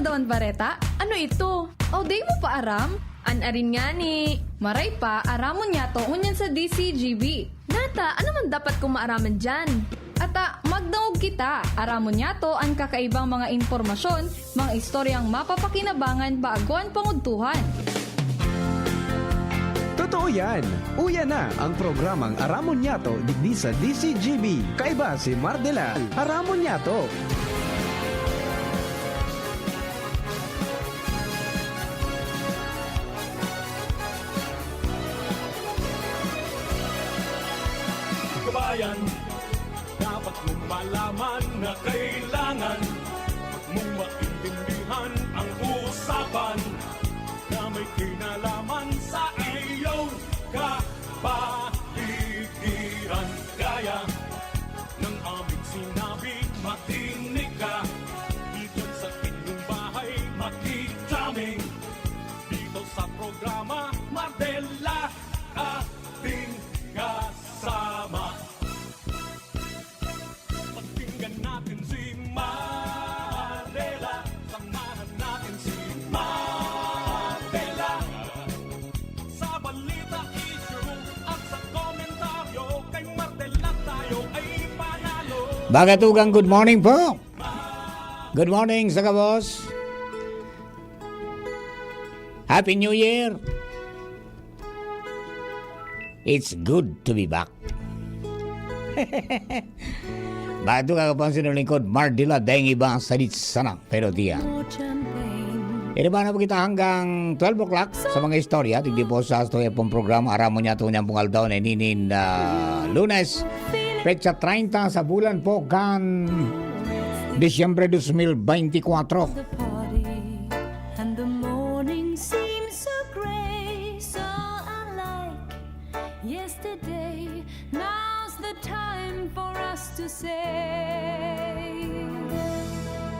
doon bareta? Ano ito? O day mo pa aram? Anarin nga ni. Maray pa, aramon niya to unyan sa DCGB. Nata, ano man dapat kong maaraman dyan? Ata, magdaog kita. Aramon niya to ang kakaibang mga impormasyon, mga istoryang mapapakinabangan baaguan panguntuhan. Totoo yan. Uya na ang programang Aramon Yato digdi sa DCGB. Kaiba si Mardela. Aramon Yato. Kabayan, dapat mong malaman na kailangan mong maintindihan ang usapan na may kinalaman sa iyong kapaligiran. Gaya ng aming sinabi, makinig ka. Dito sa inyong bahay, makiklaming. Dito sa programa, Mardela, ating kasama. Pakinggan natin si Mardela. Samahan natin si Mardela. Sa balita, issue at sa komentaryo, kay Mardela tayo ay panalo. Bagatugang good morning po. Good morning sa kabos. Happy New Year. It's good to be back. Bago ka kapang sinulingkod, Mardela, dahil iba sa sana. Pero diyan. Iniba na po kita hanggang 12 o'clock sa mga istorya. Tigdi po sa istorya pong programa. Aramon niya ito niyang pungal daw na ninin Lunes. Petsa 30 sa bulan po kan Disyembre 2024. The party and the morning seems so gray, so unlike yesterday. Now's the time for us to say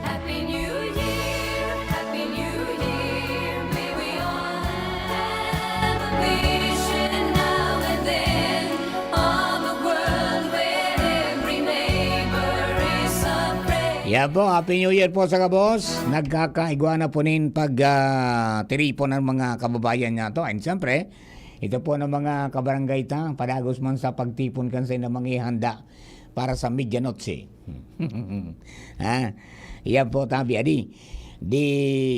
Happy New Year, Happy New Year. May we all have a vision now and then of a world where every neighbor is a friend. Yeah po, Happy New Year po sa kabos. Nagkakaigwa na po nin pag tiripo ng mga kababayan niya to. And siyempre, ito po ng mga kabarangay ta, padagos man sa pagtipon kan sa mga ihanda para sa midyanotse. Ha? Yan po tabi, adi. Di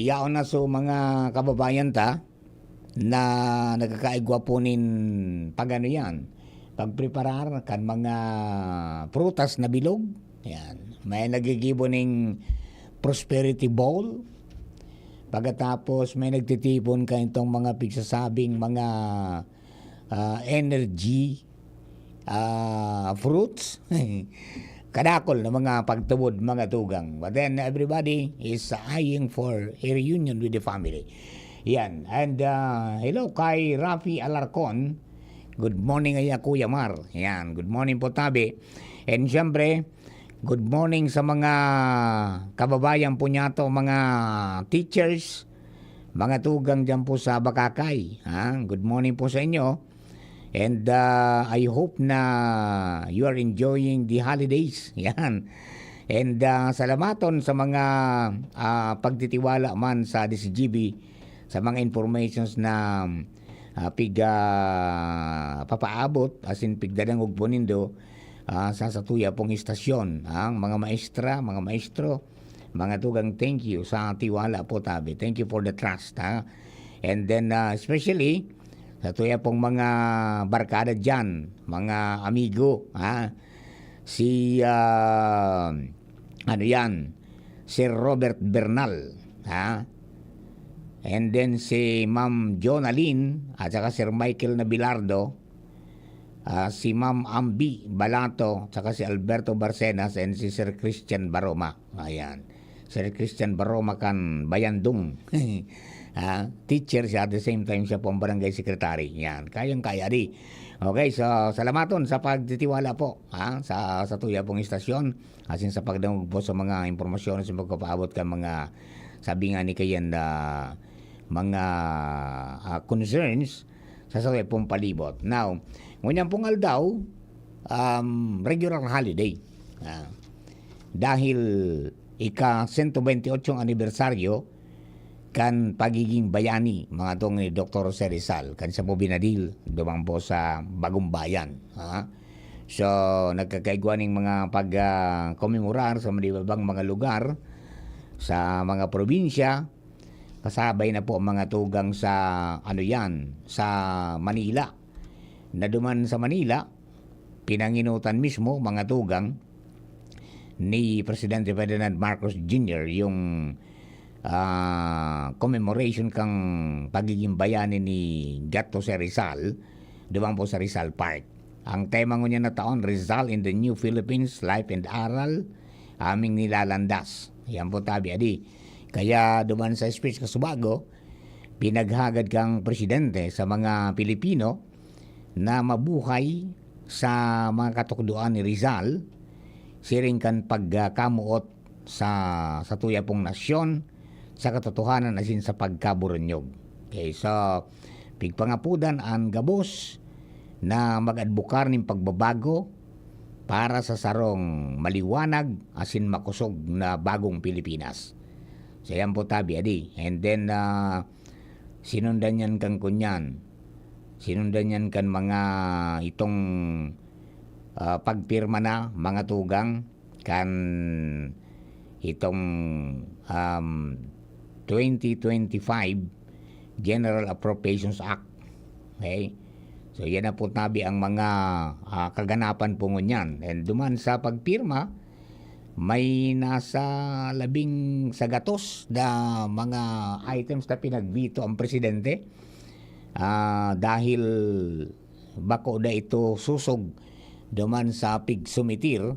yaon na so mga kababayan ta na nagkakaigwa po nin pag ano yan, pagpreparar kan mga prutas na bilog. Yan. May nagigibo ning prosperity bowl. Pagkatapos may nagtitipon ka itong mga pigsasabing mga energy fruits. Kadakol na mga pagtubod, mga tugang. But then everybody is eyeing for a reunion with the family. Yan. And hello kay Rafi Alarcon. Good morning ay Kuya Mar. Yan. Good morning po tabi. And syempre, good morning sa mga kababayan po niya to, mga teachers, mga tugang dyan po sa Bakakay. Ha? Good morning po sa inyo. And I hope na you are enjoying the holidays. Yan. And salamaton sa mga pagtitiwala man sa DCGB sa mga informations na papaabot, as in pigdadangog po nindo sa satuya pong istasyon. Ang mga maestra, mga maestro, mga tugang, thank you sa tiwala po tabi. Thank you for the trust. Ha? And then especially sa tuya pong mga barkada dyan, mga amigo, ha? Si ano yan, Sir Robert Bernal, ha? And then si Ma'am Jonaline at saka Sir Michael Nabilardo, si Ma'am Ambi Balato, saka si Alberto Barcenas, and si Sir Christian Baroma. Ayan. Sir Christian Baroma kan Bayandung. Teacher siya, at the same time siya pong barangay secretary. Yan. Kayang-kaya di. Okay, so salamaton sa pagtitiwala po sa tuya pong istasyon. Asin sa pagdangog po sa mga impormasyon sa pagpapaabot ka mga sabi nga ni kayan na mga concerns sa tuya pong palibot. Now, ngunyan pong aldaw, regular holiday. Dahil ika-128 anibersaryo kan pagiging bayani mga tong ni Dr. Jose Rizal kan sa po binadil dumang po sa Bagong Bayan. So nagkakaigwaning mga pag-komemorar sa malibabang mga lugar sa mga probinsya, kasabay na po ang mga tugang sa sa Manila. Na duman sa Manila, pinanginutan mismo mga tugang ni Presidente Ferdinand Marcos Jr. yung commemoration kang pagiging bayani ni Gato sa Rizal, dumang po sa Rizal Park. Ang tema niya na taon, Rizal in the New Philippines, Life and Aral, aming nilalandas. Yan po tabi, adi. Kaya duman sa speech kasubago, pinaghagad kang presidente sa mga Pilipino na mabuhay sa mga katukduan ni Rizal, siring kan pagkamuot sa tuya pong nasyon, sa katotohanan asin sa pagkaburonyog. Okay, so pigpangapudan ang gabos na mag-adbukar ng pagbabago para sa sarong maliwanag asin makusog na bagong Pilipinas. So yan po tabi, adi. And then sinundan yan kang kunyan. Sinundan yan kan mga itong pagpirma na mga tugang kan itong 2025 General Appropriations Act. Okay? So yan na po tabi ang mga kaganapan po ngunyan. And duman sa pagpirma, may nasa 11 sagatos na mga items na pinagvito ang presidente dahil bako da ito susog duman sa pigsumitir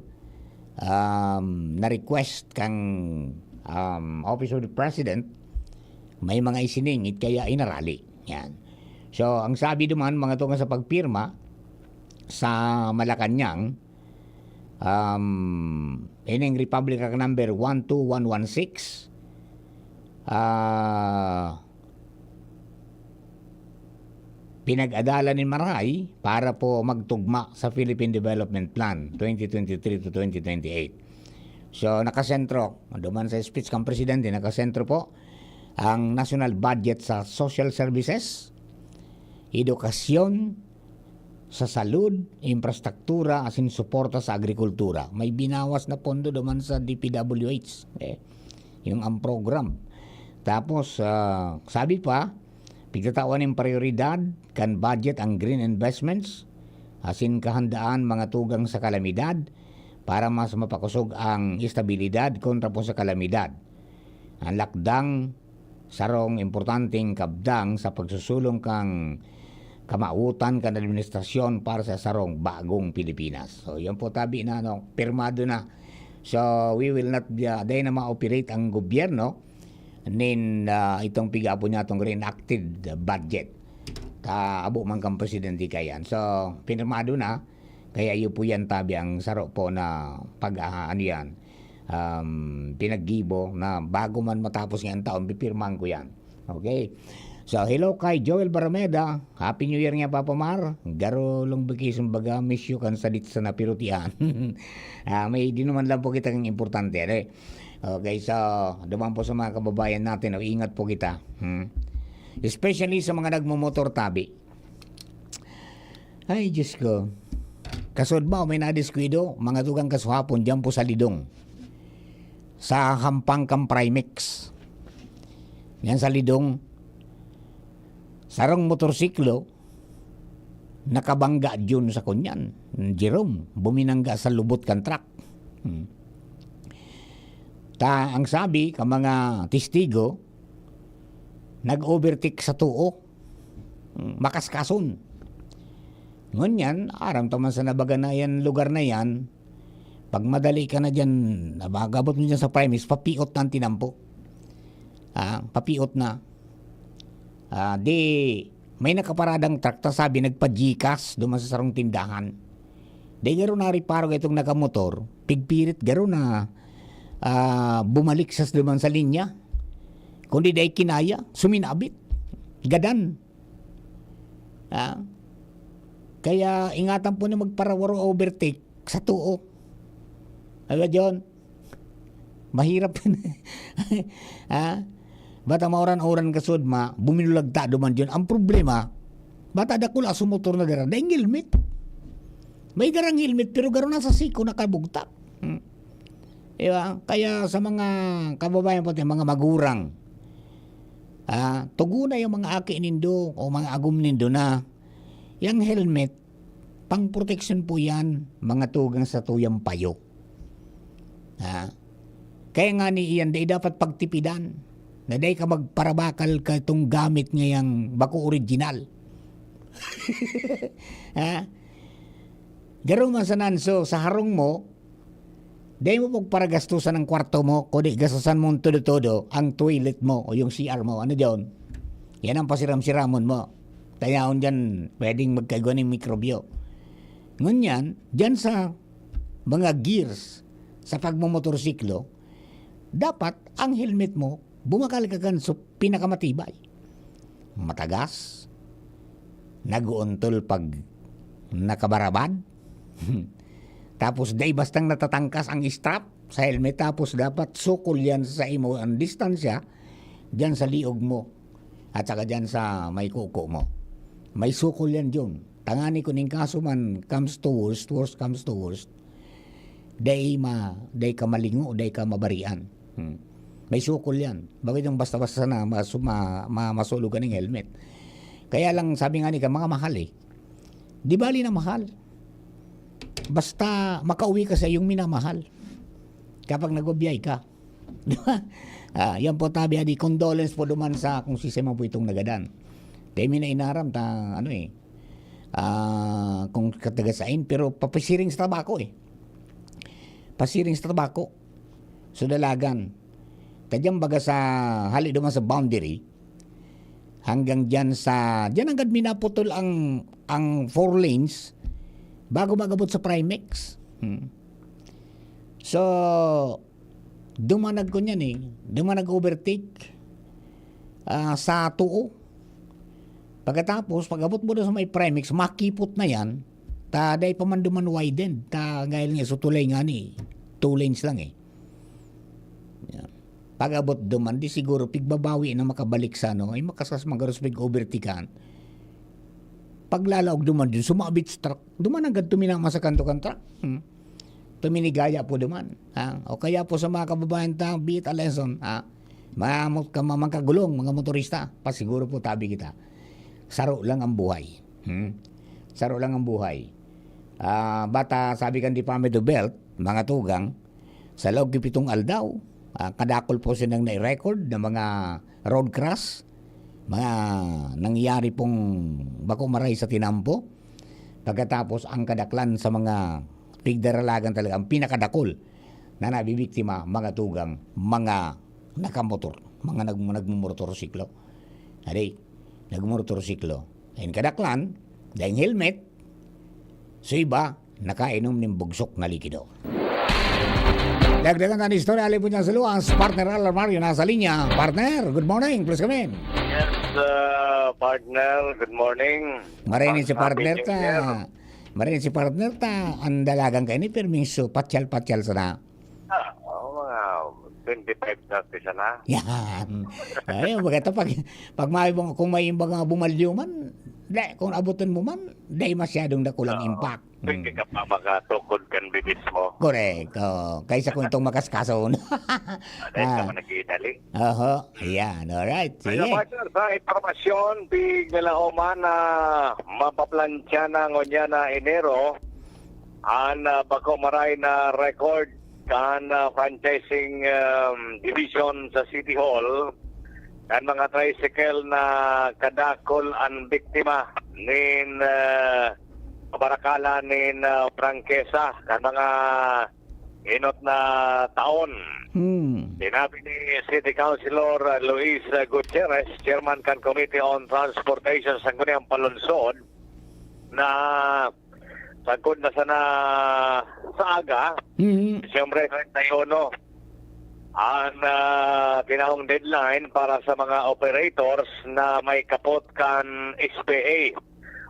na request kang Office of the President, may mga isiningit kaya inarali. Yan. So, ang sabi duman, mga tunga sa pagpirma sa Malacanang, ining Republic Act number 12116, pinag-adalan ni Maray para po magtugma sa Philippine Development Plan 2023 to 2028. So, nakasentro, duman sa speech kang presidente, nakasentro po ang national budget sa social services, edukasyon, sa salud, infrastruktura, asin suporta sa agrikultura. May binawas na pondo duman sa DPWH, yung ang program. Tapos, sabi pa, pigtatawan ng prioridad kan budget ang green investments, asin kahandaan mga tugang sa kalamidad, para mas mapakusog ang estabilidad kontra po sa kalamidad. Ang lakdang sarong importanteng kabdang sa pagsusulong kang kamautan kan administrasyon para sa sarong bagong Pilipinas. So yan po tabi na pirmado na. So we will not day na ma-operate ang gobyerno nin itong pigapo niya itong reenacted budget. Abo man kang presidente kayan. So pirmado na. Kaya yun po yan tabi ang saro po na pinaggibo na bago man matapos ngayong taon, pipirmahan ko yan. Okay? So, hello kay Joel Barameda. Happy New Year nga, Papa Mar. Garo long vacation baga, miss you kan salit sa napirutian. May di naman lang po kita ng importante. Okay, so, duman po sa mga kababayan natin, ingat po kita. Especially sa mga nagmumotor tabi. Ay, Diyos ko. Kasod ba, may nadiskuido, mga tugang kasuhapon dyan po sa Lidong. Sa Hampangkang Primex. Yan sa Lidong. Sarang motorsiklo, nakabangga dyan sa kunyan. Jerome, buminangga sa lubot kan truck. Ang sabi, ka mga testigo, nag-overtake sa tuo. Makaskason. Ngunyan, aram taman sa nabaga na yan, lugar na yan, pag madali ka na dyan, nabagabot mo dyan sa Primex, papiot na ang tinampo. Papiot na. May nakaparadang truck, sabi, nagpa-Gcash duman sa sarong tindahan. Di garo na riparo itong nakamotor, pigpirit garo na bumalik sa duman sa linya. Kundi dahi kinaya, suminabit. Gadan. Kaya ingatan po na magparawaro overtake sa tuo. Ano John? Mahirap. Bata maoran-oran kasud ma, buminulagta duman dyan. Ang problema, bata da kula sumotor na dara, daing helmet. May garang helmet, pero garo na sa siko nakabugtak. Diba? Kaya sa mga kababayan po, mga magurang, tugo na yung mga aki nindo o mga agum nindo na yung helmet, pang protection po yan, mga tugang sa tuyang payo. Kaya nga ni iyan, day dapat pagtipidan, na day ka magparabakal ka itong gamit ngayang bako original. Garo man sa nanso, sa harong mo, day mo pagparagastusan ng kwarto mo, kundi gastusan mo todo-todo ang toilet mo o yung CR mo. Ano diyon? Yan ang pasiram-siramon mo. Tayaon dyan, pwedeng magkagawa ng mikrobyo. Ngunyan, dyan sa mga gears sa pagmumotorsiklo, dapat ang helmet mo, bumakal ka kan so pinakamatibay. Matagas, nag-uuntol pag nakabarabad, tapos day bastang natatangkas ang strap sa helmet, tapos dapat sukol yan sa imo ang distansya dyan sa liog mo at saka dyan sa may kuko mo. May sukol yan dyan. Tangani ko ning kaso man comes to worst comes to worst, day ka malingo, day ka mabarian. May sukol yan. Bakit yung basta-basta na masulugan ng helmet? Kaya lang sabi nga ni ka, mga mahal eh. Di bali na mahal. Basta makauwi ka sa iyong minamahal kapag nagubiyay ka. Yan po tabi, adi condolence po duman sa kung sistema po itong nagadan. Dahil na inaram ta kung katagasain, pero papasiring sa tabako eh. Pasiring sa tabako. So dalagan. Tadyang baga sa hali duman sa boundary hanggang dyan agad minaputol ang 4 lanes bago magabot sa Primex. So, dumanag ko niyan eh. Dumanag overtake sa tuo. Pagkatapos, pag-abot mo doon sa may Primex, makipot na yan, taday pa man duman widen. Gayal nga, sutulay nga ni. 2 lanes lang eh. Yan. Pag-abot duman, di siguro pigbabawi na makabalik sa ay makasas magaros pig-overtikan. Paglalaog duman dun, sumabit sa truck, duman agad tuminama sa kanto kan truck. Tuminigaya po duman. O kaya po sa mga kababayan ta, be it a lesson, magkagulong, mga motorista, pasiguro po tabi kita. Saro lang ang buhay. Saro lang ang buhay. Bata, sabi kan di pa do belt, mga tugang, sa loob kipitong aldaw, kadakol po silang na-record ng mga road crash, mga nangyari pong bako maray sa tinampo. Pagkatapos ang kadaklan sa mga pigdaralagan talaga, ang pinakadakol na nabibiktima, mga tugang, mga nakamotor, mga nagmumotorsiklo. Nagmumotorsiklo. Ayun kadaklan, dahil helmet, so iba, nakainom ng bugsok na likido. Dagdagan na ni istorya, alipon niya sa luwas, partner Alan Mario nasa linya. Partner, good morning, please come in. Yes, partner, good morning. Marinig si partner Happy New ta. Year. Marinig si partner ta. Ang dalagang kayo ni permiso, patyal-patyal sana. Mga 25 na sana. Yan. Ayun, bagay pag kung may mga bumalyo man, kung abutin mo man, dahil masyadong nakulang impact. Pwede ka pa makatukod kan bibis mo. Correct. Kaysa kung itong makaskaso. Dahil ka man nag-iidali. Yan. Alright. Sige. Sige. Partner, sa informasyon, big nila oman na mapaplansya na ngonya na Enero, ang bako maray na record kan franchising division sa City Hall, kan mga tricycle na kadakol ang biktima nin barakala nin prangkesa kan mga inot na taon. Sinabi ni City Councilor Luis Gutierrez, Chairman kan Committee on Transportation sa Guniang Palunsod, na sagod na sana sa aga, Disyembre 31, ang pinahong deadline para sa mga operators na may kapot kan SPA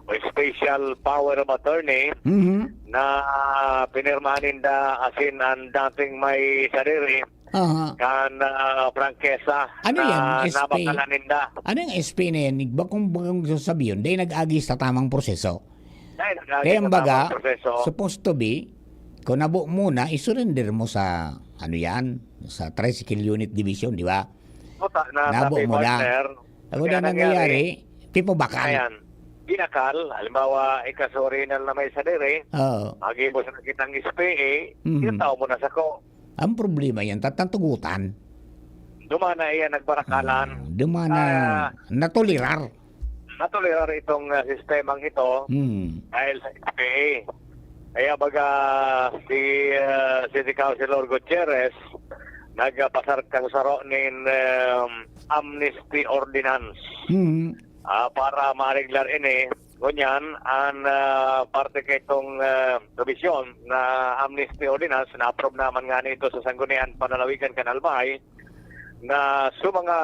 o Special Power of Attorney na pinirmanin da asin ang dating may sarili Aha. kan prangkesa Ano yan, na SP? nabakalan ninda. Ano yung SP na yan? Ba kung sasabihin, dahil nag-agi sa tamang proseso. Dahil nag-agi Kaya sa ang baga, tamang proseso. supposed to be, kung nabo muna, isurrender mo sa, ano yan, sa Tricycle Unit Division, di ba? Puta na Nabo sabi mo na. partner. Ako na nangyayari, tipo bakal. Ayan. Ginakal, halimbawa, ikasorinal na may sadere, Oo. agi mo sa nakitang SPA, Mhm. yung tao mo na sa ko. Ang problema yan, tatantugutan. Dumana iyan nagbarakalan. Dumana, natulirar. Natuloy itong sistemang ito dahil sa SPA. Kaya baga si City Councilor Gutierrez nagpasar kang saro nin amnesty ordinance para ma-regular ini. Ngunyan, ang parte kay itong provision na amnesty ordinance na approve naman nga nito sa Sanggunian Panalawigan Kanalbay na sa mga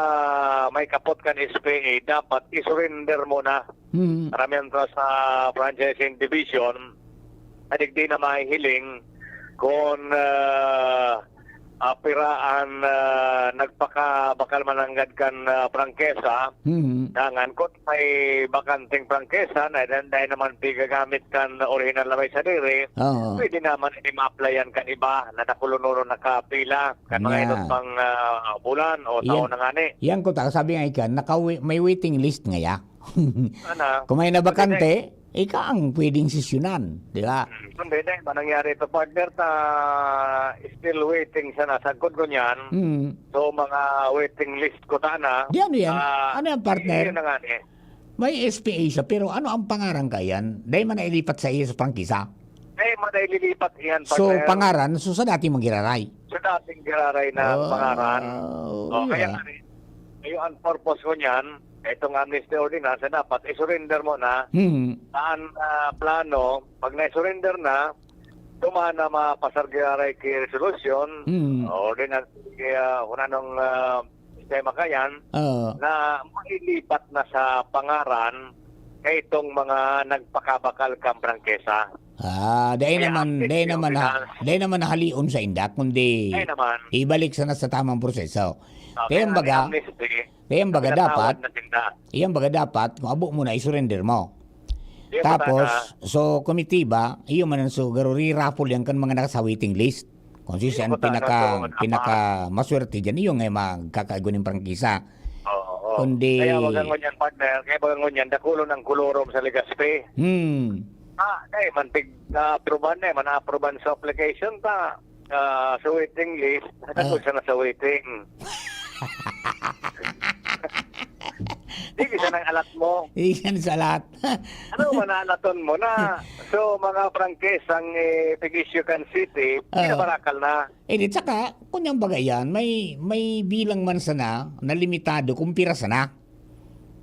may kapot kan SPA dapat isurrender mo na karamihan to sa franchising division at di na mahihiling kung piraan nagpakabakal mananggad kan prangkesa dangan kung may bakanting prangkesa na dahil naman gagamit kan original na may sadiri Oo. pwede naman ma-applyan kan iba na nakulunuro nakapila kan mga Yeah. inot pang bulan o taon Yan. na nga ni. Yan ko ta, sabi nga ikan, may waiting list nga ya. Ano? Kung may nabakante, ika ang pwedeng sisyonan, di ba? Hindi, dahil ba nangyari ito partner ta still waiting sa nasagkod ko niyan. So mga waiting list ko ta na. Di ano yan? Ano yan, partner? Yun na nga ni. May SPA siya, pero ano ang pangaran ka yan? Dahil man nailipat sa iyo sa pangkisa. Maday lilipat iyan So, partner. pangaran, so sa dati magiraray. Sa dating giraray na pangaran. Kaya yeah. nga ni, yung ang purpose ko niyan, itong amnesty ordinance, dapat isurrender mo na saan plano, pag na-surrender na, tumana mapasargiray kay resolution, ordinance kaya kung anong sistema kayan, na mailipat na sa pangaran kay itong mga nagpakabakal kang prangkesa. Dahil Kaya naman nahalion sa indak, kundi Ay naman, ibalik sana sa tamang proseso. Kaya ang kaya baga, amnesty, kaya ang baga pinatawad dapat, na tinda. Iyan baga dapat, kung abo mo na, isurrender mo. Di ba Tapos, tana? so, komitiba, iyo man so, garo ri-raffle yan kan mga nasa waiting list. Kung siya ang Di ba tana, pinaka maswerte dyan, iyo nga magkakaigo ng prangkisa. Oo. Kundi- Kaya wag ang ngunyan partner, kaya wag ang ngunyan, dakulo ng kulorom sa Legaspi. Kaya man approvean na, man approvean sa application ta. Sa waiting list, dakulo siya na sa waiting. Di bisa nang alat mo. Iyan sa lahat. Ano man alaton mo na? So mga prangkesang Pig-Issucan City, pinabarakal na. Di tsaka, kung yung baga yan, may bilang man sana, na limitado, kung pira sana.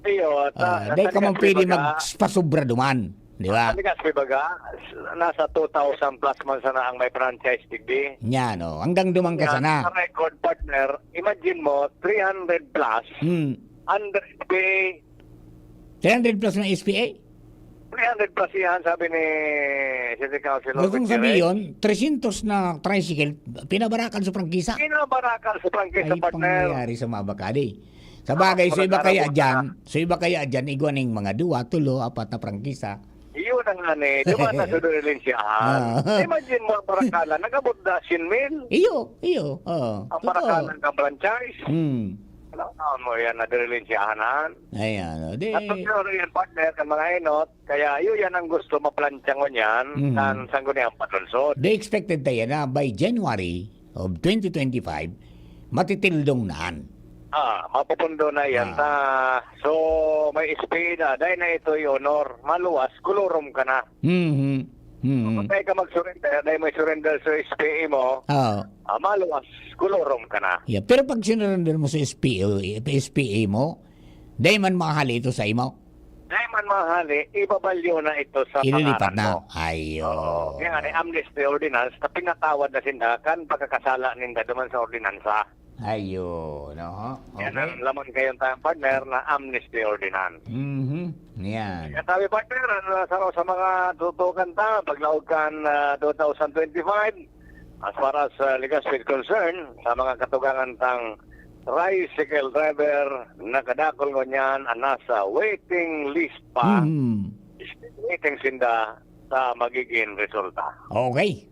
Iyo, Dahil ka man pwede magpasobra duman. Di ba? Legaspi baga, nasa 2,000 plus man sana ang may franchise digdi. Yan, no. Hanggang duman ka sana. Sa record partner, imagine mo, 300 plus, under SPA, 300 plus ng SPA. 300 plus yan, sabi ni City Councilor. Kung sabihin, 300 na tricycle, pinabarakan sa prangkisa. Pinabarakal sa prangkisa Ay, partner. pangyayari sa mga bakadi. Sa bagay, so iba kaya dyan, iguaning mga 2, 3, 4 na prangkisa. Iyon ang ani, dumaan na sa doon siyahan. Imagine mo ang barakalan, nagabot na 100,000. Iyo. Ang barakalan ng franchise. Alam mo yan na doon siyahanan. Ayan, At pag yan partner kan mga inot, kaya yun yan ang gusto maplantyang mo niyan, kan sangguniang patulsod. They expected tayo na by January of 2025, matitildong naan. Mapupundo na yan. So, may espina. Dahil na ito yung honor. Maluwas, kulurom ka na. Kung tayo ka mag-surrender, dahil may surrender sa SPA mo, maluwas, kulurom ka na. Yeah, pero pag sinurrender mo sa SPA mo, dahil man mahali ito sa imo. Dahil man mahali, ibabalyo na ito sa Ililipat pangaran mo. na. Ayo. Kaya nga, amnesty ordinance, na pinatawad na sindakan pagkakasala ninda duman sa ordinansa. Ayo. No? Yan Okay. ang laman kayong tayong partner na amnesty ordinance. Yan. Kaya sabi partner, sa mga tutukan ta, paglaog kan 2025, as far as legal speed concern, sa mga katugangan tang tricycle driver, nakadakol ko niyan ang nasa waiting list pa. Waiting sinda sa magiging resulta. Okay.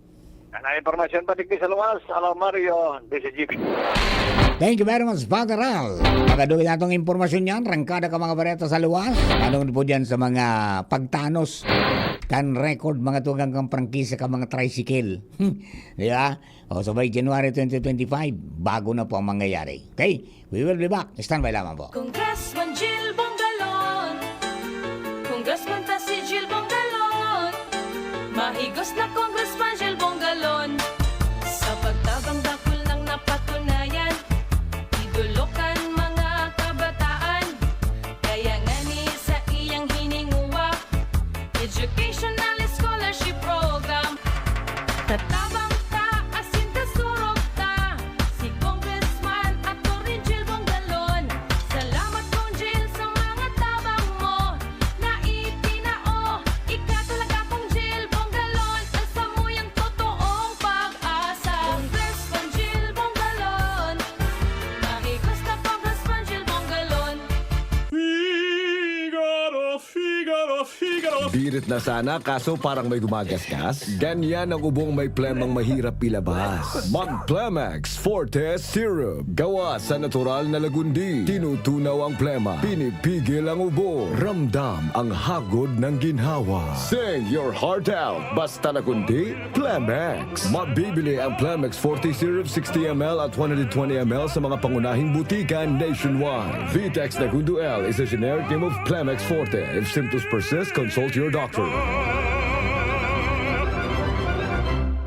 Ang impormasyon pa digdi sa luwas, Alo Mario, DCGB. Thank you very much, Father Al. Pagkaduwi natong impormasyon yan, rangkada ka mga bareta sa luwas. Anong po dyan sa mga pagtanos kan record mga tugang kang prangkisa ka mga tricycle. Di ba? O, so by January 2025, bago na po ang mangyayari. Okay? We will be back. Stand by lamang po. Congressman Jill Bongalon, Congressman ta si Jill Bongalon, mahigos na Congressman Jill Bongalon, sa pagtabang dakol ng napatunayan, idulukan mga kabataan, kaya nga ni sa iyang hininguwa, educational scholarship program, tatabang ta asin kasurok ta, si Congressman Atty. Jill Bongalon. Salamat kong Jill sa mga tabang mo, na itinao, ika talaga kong Jill Bongalon, ang samuyang totoong pag-asa. Congressman Jill Bongalon, mahigos na Congressman Jill Bongalon. Figaro, Figaro, Figaro. Birit na sana kaso parang may gumagasgas. Ganyan ang ubong may plemang mahirap ilabas. Mag-Plemex Forte Syrup. Gawa sa natural na lagundi. Tinutunaw ang plema. Pinipigil ang ubo. Ramdam ang hagod ng ginhawa. Sing your heart out. Basta lagundi, Plemex. Mabibili ang Plemex Forte Syrup 60 ml at 120 ml sa mga pangunahing butika nationwide. Vitex Nagundo L is a generic name of Plemex Forte. If symptoms persist, consult your doctor.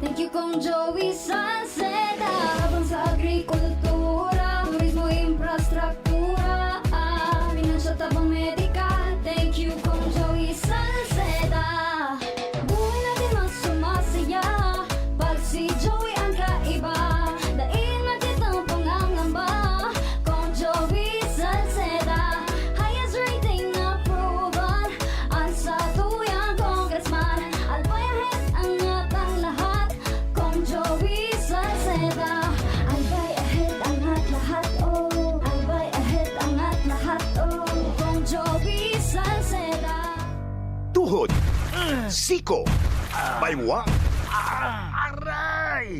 Thank you kong Joey Salceda. Habang sa agrikultura, turismo, infrastruktura, financial tabang medical. Thank you kong Joey Salceda. Buhay natin mas sumasaya pag si Joey ang kaiba. Daig natin ang pangangamba kong Joey Salceda. Highest rating approval ang sa tuyang congressman. Albay ahead ang atang lahat kong Joey Salceda. Albay ahead ang at lahat, oh. Albay ahead ang at lahat, oh. Kong Joey Salceda. Tuhod, siko, baywa,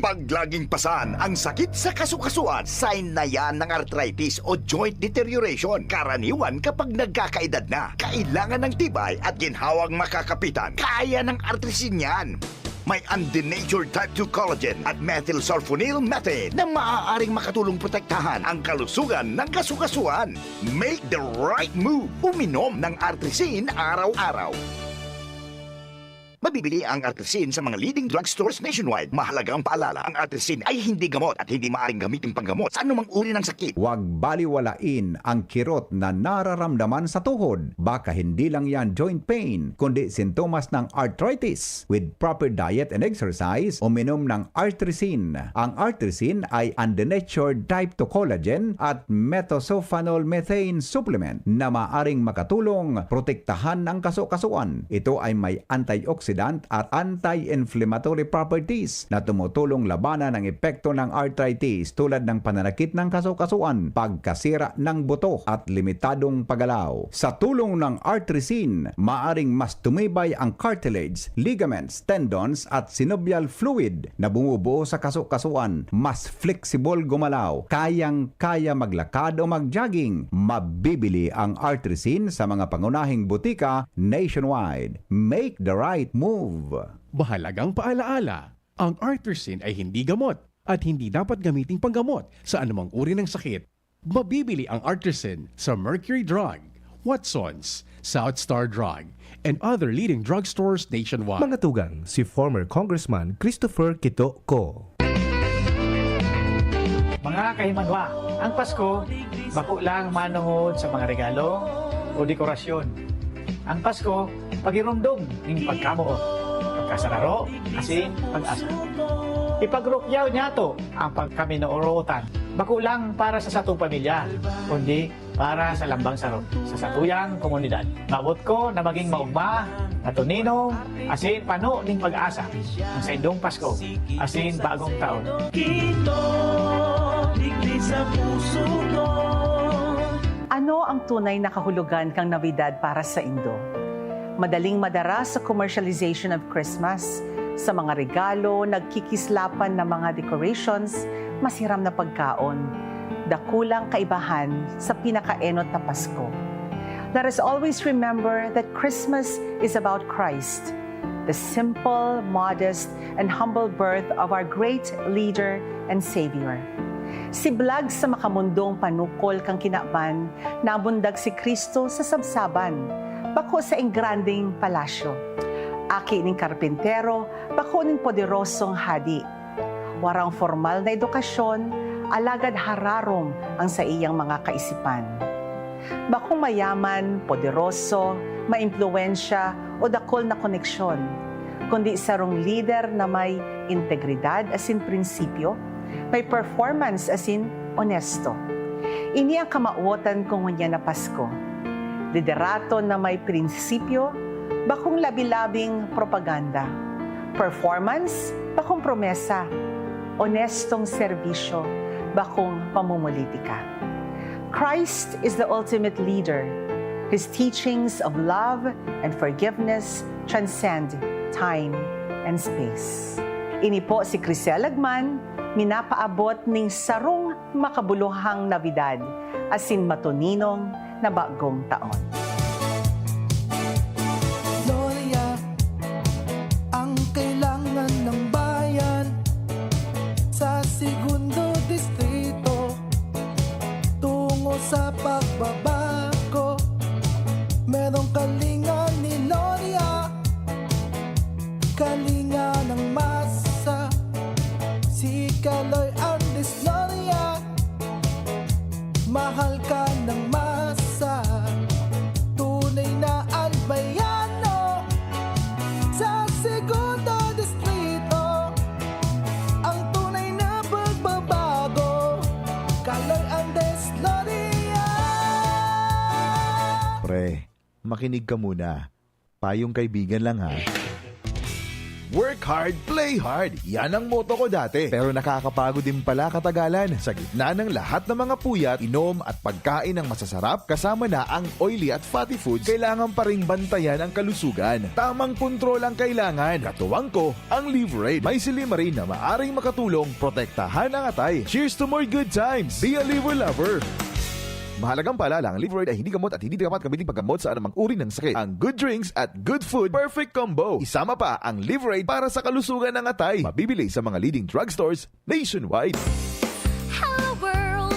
pag laging pasan ang sakit sa kasukasuan, sign na yan ng arthritis o joint deterioration. Karaniwan kapag nagkakaedad na, kailangan ng tibay at ginhawang makakapitan. Kaya ng artrisin yan. May undenatured type 2 collagen at methylsulfonyl methane na maaaring makatulong protektahan ang kalusugan ng kasukasuan. Make the right move. Uminom ng artrisin araw-araw. Mabibili ang artrisin sa mga leading drugstores nationwide. Mahalagang paalala, ang artrisin ay hindi gamot at hindi maaaring gamitin panggamot sa anumang uri ng sakit. Huwag baliwalain ang kirot na nararamdaman sa tuhod. Baka hindi lang yan joint pain, kundi sintomas ng arthritis. With proper diet and exercise, uminom ng artrisin. Ang artrisin ay undenatured type 2 collagen at methylsulfonyl methane supplement na maaring makatulong protektahan ang kasukasuan. Ito ay may antioxidant at anti-inflammatory properties na tumutulong labanan ang epekto ng arthritis tulad ng pananakit ng kasukasuan, pagkasira ng buto at limitadong paggalaw. Sa tulong ng artrisin, maaring mas tumibay ang cartilage, ligaments, tendons at synovial fluid na bumubuo sa kasukasuan. Mas flexible gumalaw, kayang-kaya maglakad o mag-jogging. Mabibili ang artrisin sa mga pangunahing butika nationwide. Make the right move. Mahalagang paalaala, ang artrisin ay hindi gamot at hindi dapat gamiting panggamot sa anumang uri ng sakit. Mabibili ang artrisin sa Mercury Drug, Watsons, South Star Drug, and other leading drugstores nationwide. Mga tugang, si former Congressman Christopher Quito Co. Mga kahimanwa, ang Pasko, bako lang manungod sa mga regalo o dekorasyon. Ang Pasko, pagirumdum ng pagkamo, pagkasararo, asin pag-asa. Ipagrukyaw niya to ang pagkaminuurotan bako lang para sa satong pamilya, kundi para sa lambang sarong, sa satuyang komunidad. Mabot ko na maging maugma, natuninong, asin pano ning pag-asa ang sa indong Pasko, asin bagong taon. Ano ang tunay na kahulugan kang Navidad para sa Indo? Madaling madara sa commercialization of Christmas, sa mga regalo, nagkikislapan na mga decorations, masiram na pagkaon, dakulang kaibahan sa pinakaenot na Pasko. Let us always remember that Christmas is about Christ, the simple, modest, and humble birth of our great leader and Savior. Siblag sa makamundong panukol kang kinaban, nabundag si Kristo sa sabsaban, bako sa engranding palasyo. Aki ning karpintero, bako ning poderosong hadi. Warang formal na edukasyon, alagad hararom ang sa iyang mga kaisipan. Bakong mayaman, poderoso, maimpluwensya o dakol na koneksyon, kundi sarong leader na may integridad as in prinsipyo, may performance as in honesto. Ini ang kamauotan kong na Pasko. Liderato na may prinsipyo, bakong labi-labing propaganda. Performance, bakong promesa. Honestong serbisyo, bakong pamumulitika. Christ is the ultimate leader. His teachings of love and forgiveness transcend time and space. Ini po si Crisel Lagman, minapaabot ning sarong makabuluhang Navidad, asin matuninong na bagong taon. Gloria, ang kailangan ng bayan sa segundo distrito tungo sa pagbabago. Merong kalinga ni Gloria, kalinga ng masa, si Kaloy Andes Gloria, mahal ka ng masa, tunay na albayano sa segundo distrito, ang tunay na pagbabago, Kaloy Andes Gloria. Pre, makinig ka muna. Payong kaibigan lang ha. Work hard, play hard. Yan ang motto ko dati. Pero nakakapagod din pala katagalan. Sa gitna ng lahat ng mga puyat, inom at pagkain ng masasarap, kasama na ang oily at fatty foods, kailangan pa ring bantayan ang kalusugan. Tamang kontrol ang kailangan. Katuwang ko, ang Liverade. May Silimarin na maaring makatulong, protektahan ang atay. Cheers to more good times. Be a liver lover. Mahalagang paalala, ang Liverade ay hindi gamot at hindi dapat gamitin paggamot sa anumang uri ng sakit. Ang good drinks at good food, perfect combo. Isama pa ang Liverade para sa kalusugan ng atay. Mabibili sa mga leading drugstores nationwide. Hello world,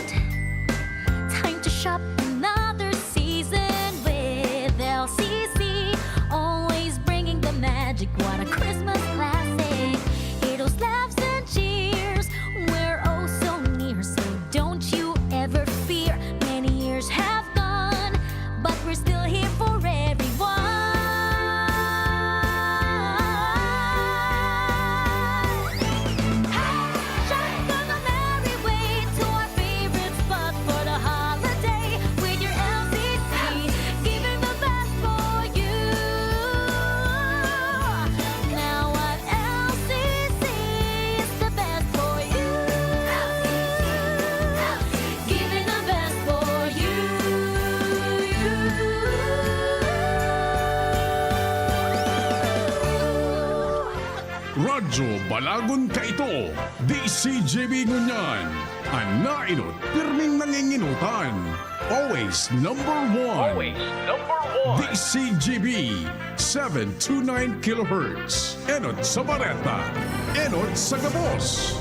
time to shop another season with LCC. Always bringing the magic, what a Christmas classic. Heroes, laughs and cheers, we're oh so near. So don't you ever fear, many years have gone, but we're still here for everyone. Shotgun a merry way to our favorite spot for the holiday with your LCC, giving the best for you. Now at LCC is the best for you. Giving the best for you. Radyo Balagon ka ito, DCGB Ngunyan, ang nainot, pirming nanginginutan. Always number one. Always number one. DCGB, 729 kHz. Enot sa Bareta, enot sa Gabos.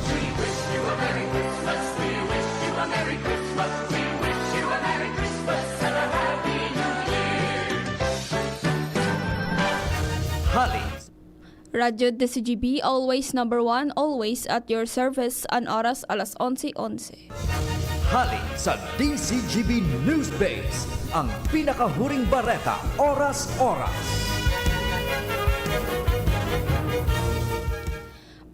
Radyo DCGB, always number one, always at your service, an oras alas 11:11. Hali sa DCGB News Base, ang pinakahuring bareta, oras-oras.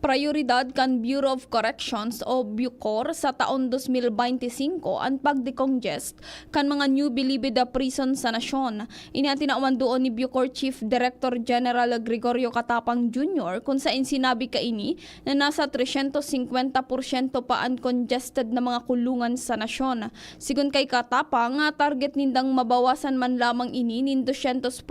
Prioridad kan Bureau of Corrections o Bucor sa taon 2025 ang pagdecongest kan mga new bilibid prison sa nasyon. Ini ang tinauman doon ni Bucor Chief Director General Gregorio Katapang Jr. kung saan sinabi kaini na nasa 350% pa ang congested na mga kulungan sa nasyon. Sigun kay Katapang, target nindang mabawasan man lamang ini nin 200%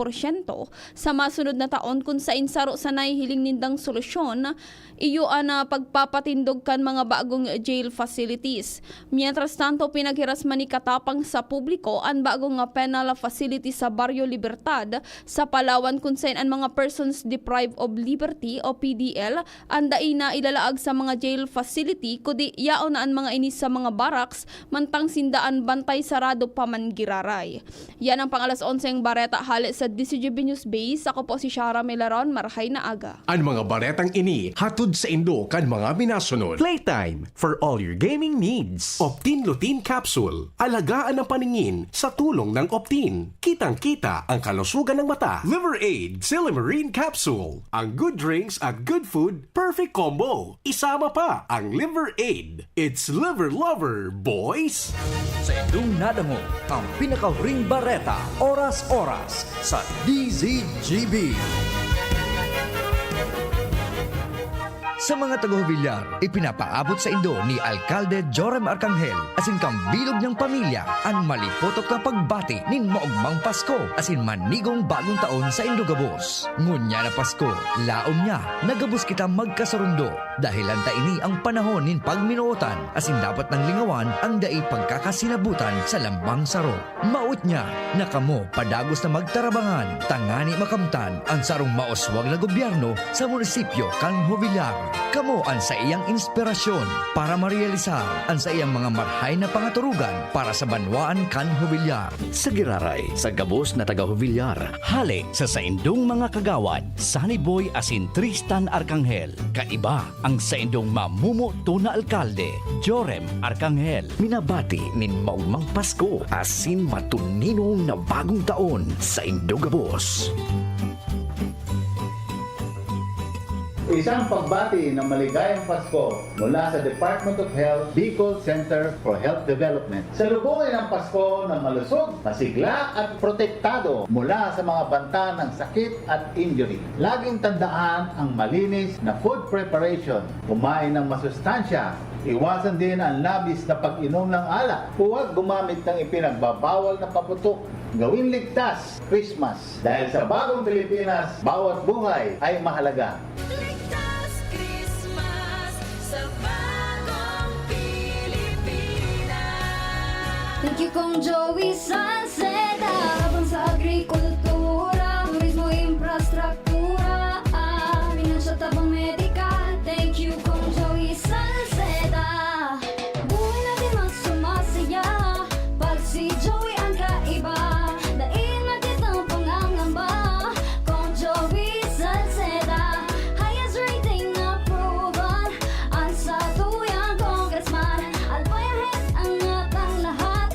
sa masunod na taon kung saan saro sa nahihiling nindang solusyon iyo na pagpapatindog kan mga bagong jail facilities. Mientras tanto, pinaghiras man ni Katapang sa publiko ang bagong penal facility sa Barrio Libertad sa Palawan kung saan ang mga persons deprived of liberty o PDL ang na ilalaag sa mga jail facility kundi yaon na ang mga inis sa mga barracks mantang sindaan bantay sarado pa man giraray. Yan ang pang-alas 11 bareta hali sa DCGB News Base. Ako po si Shara Melaron, marahay na aga. Ang mga baretang ini hatod sa Indo kan mga minasunod. Playtime for all your gaming needs. Optin Lutein Capsule. Alagaan ang paningin sa tulong ng Optin. Kitang-kita ang kalusugan ng mata. Liver Aid Silimarine Capsule. Ang good drinks at good food, perfect combo. Isama pa ang Liver Aid. It's liver lover, boys! Sa indong nadango, ang pinakahuring bareta, oras-oras sa DZGB. Sa mga taga-Huvillar, ipinapaabot sa Indo ni Alcalde Joram Arcangel asin kang bilog niyang pamilya ang malipotok na pagbati nin maugmang Pasko asin manigong bagong taon sa Indo Gabos. Ngunya na Pasko, laom niya, nagabos kita magkasarundo dahil anta ini ang panahon nin pagminuotan asin dapat nang lingawan ang dai pagkakasinabutan sa lambang saro. Maut niya, nakamo padagos na magtarabangan, tangani makamtan ang sarong maoswag na gobyerno sa munisipyo kang Huvillar. Kamo ang sa iyang inspirasyon para marealisar ang sa iyang mga marhay na pangaturugan para sa banwaan kan Huvillar. Sa giraray, sa gabos na taga Huvillar, hali sa saindong mga kagawad, Sunny Boy asin Tristan Arcangel. Kaiba ang saindong mamumuto na alkalde, Jorem Arcangel. Minabati nin maumang Pasko asin matuninong na bagong taon sa Indo Gabos. Isang pagbati ng maligayang Pasko mula sa Department of Health, Bicol Center for Health Development. Salubungin ang Pasko ng malusog, masigla at protektado mula sa mga banta ng sakit at injury. Laging tandaan ang malinis na food preparation. Kumain ng masustansya. Iwasan din ang labis na pag-inom ng alak. Huwag gumamit ng ipinagbabawal na paputok. Gawin ligtas Christmas. Dahil sa bagong Pilipinas, bawat buhay ay mahalaga. Thank you Kong Joey Salceda. Habang sa agrikultura, turismo, infrastruktura, financial tabang medikal. Thank you Kong Joey Salceda. Buhay natin mas sumasaya pag si Joey ang kaiba. Daig natin ang pangangamba. Kong Joey Salceda, highest rating na proven ang sa tuyang congressman. Albayahit ang atang lahat.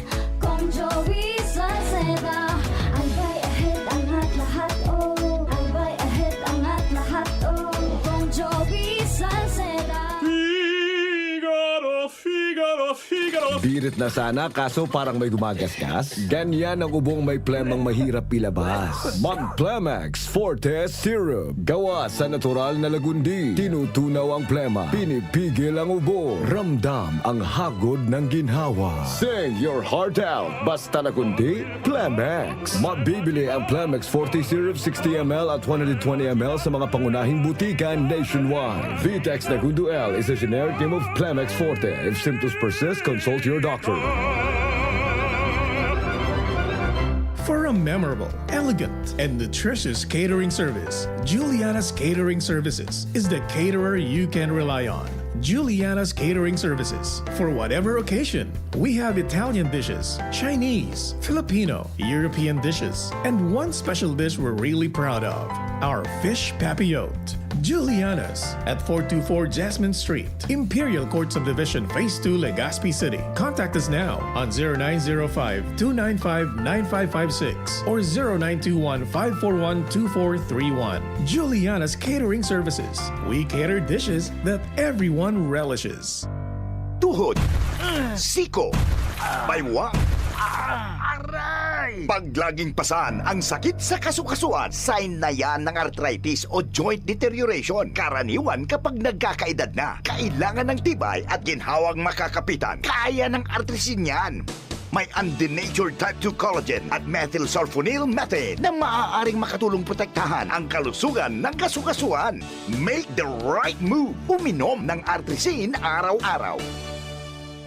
Joey Salceda, albay ahead angat lahat oh, albay ahead angat lahat oh, Kong Joey Salceda. Figaro, Figaro, Figaro. Birit na sana kaso parang may gumagasgas. Ganyan ang ubong may plemang mahirap ilabas. Mag-Plemex Forte Syrup. Gawa sa natural na lagundi. Tinutunaw ang plema. Pinipigil ang ubo. Ramdam ang hagod ng ginhawa. Sing your heart out. Basta na kundi, Plemex. Mabibili ang Plemex Forte Syrup 60ml at 120ml sa mga pangunahing butikan nationwide. Vitex Nagundo L is a generic name of Plemex Forte. If symptoms persist, consult your doctor. For a memorable, elegant, and nutritious catering service, Juliana's Catering Services is the caterer you can rely on. Juliana's Catering Services. For whatever occasion, we have Italian dishes, Chinese, Filipino, European dishes, and one special dish we're really proud of, our fish papillote. Juliana's at 424 Jasmine Street, Imperial Court Subdivision, Phase 2, Legazpi City. Contact us now on 0905-295-9556 or 0921-541-2431. Juliana's Catering Services. We cater dishes that everyone relishes. Tuhod, siko, baywa, aray! Pag laging pasan ang sakit sa kasukasuan, sign na yan ng arthritis o joint deterioration. Karaniwan kapag nagkakaedad na, kailangan ng tibay at ginhawang makakapitan. Kaya ng artrisin yan. May undenatured type 2 collagen at methylsulfonyl methane na maaaring makatulong protektahan ang kalusugan ng kasukasuan. Make the right move. Uminom ng artrisin araw-araw.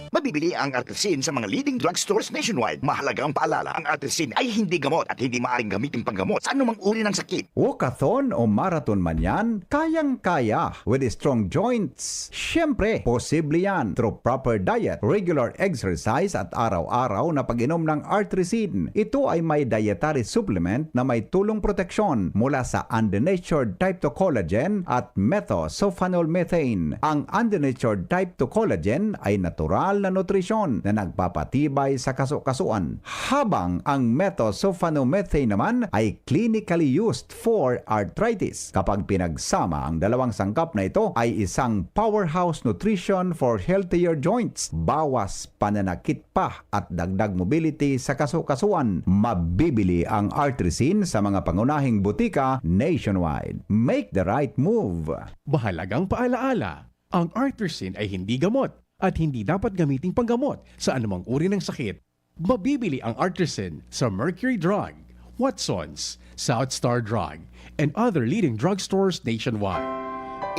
Mabibili ang artrisin sa mga leading drugstores nationwide. Mahalagang paalala, ang artrisin ay hindi gamot at hindi maaaring gamitin panggamot sa anumang uri ng sakit. Walkathon o marathon man yan, kayang-kaya with strong joints. Siyempre, posible yan through proper diet, regular exercise at araw-araw na pag-inom ng artrisin. Ito ay may dietary supplement na may tulong proteksyon mula sa undenatured type 2 collagen at methylsulfonyl methane. Ang undenatured type 2 collagen ay natural na nutrisyon na nagpapatibay sa kasukasuan, habang ang methylsulfonomethane naman ay clinically used for arthritis. Kapag pinagsama ang dalawang sangkap na ito ay isang powerhouse nutrition for healthier joints, bawas pananakit pa at dagdag mobility sa kasukasuan. Mabibili ang artrisin sa mga pangunahing butika nationwide. Make the right move. Mahalagang paalaala, ang artrisin ay hindi gamot at hindi dapat gamiting panggamot sa anumang uri ng sakit. Mabibili ang artrisin sa Mercury Drug, Watsons, South Star Drug, and other leading drugstores nationwide.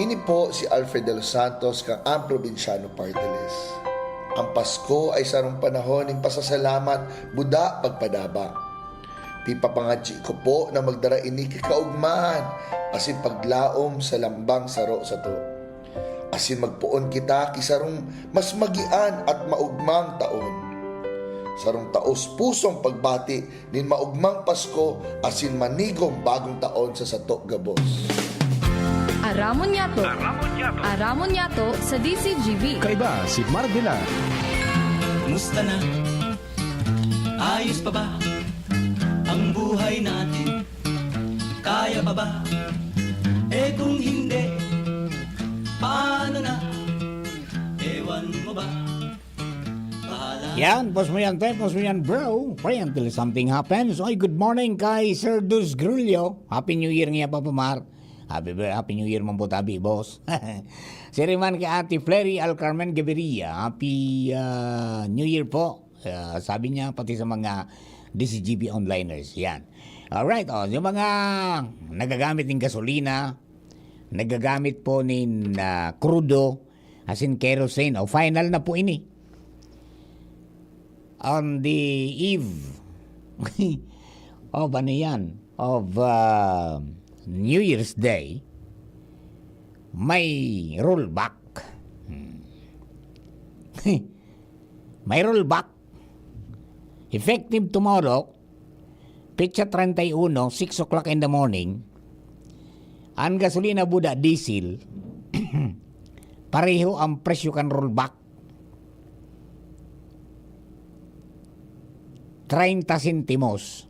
Ini po si Alfred de los Santos kang ang probinsyano party list. Ang Pasko ay sarong panahon ng pasasalamat, buda, pagpadaba. Pipapangadji ko po na magdara ini kikaugmahan, asin paglaom sa lambang saro sa to. Asin magpuon kita kisarong mas magian at maugmang taon. Sarong taos pusong pagbati nin maugmang Pasko asin manigong bagong taon sa sato gabos. Aramon Yato. Aramon Yato sa DCGV. Kaiba si Marvila. Musta na? Ayos pa ba ang buhay natin? Kaya pa ba? Eh kung hindi, paano na? Ewan mo ba? Bahala. Yan, pos mo yan, bro. Pray until something happens. Oy, good morning kay Sir Dus Grulio. Happy New Year nga pa, Pamar. Happy New Year, Mambutabi, boss. Siriman kay Ate Flery Alcarmen Gaviria. Happy New Year po. Sabi niya, pati sa mga DCGP onliners. Yan. Alright, yung mga nagagamit ng gasolina, nagagamit po ng crudo, as in kerosene, final na po ini. On the eve of New Year's Day, may rollback. May rollback. Effective tomorrow, Petsa 31, 6 o'clock in the morning, ang gasolina buda diesel, pareho ang presyo kan rollback. 30 centimos.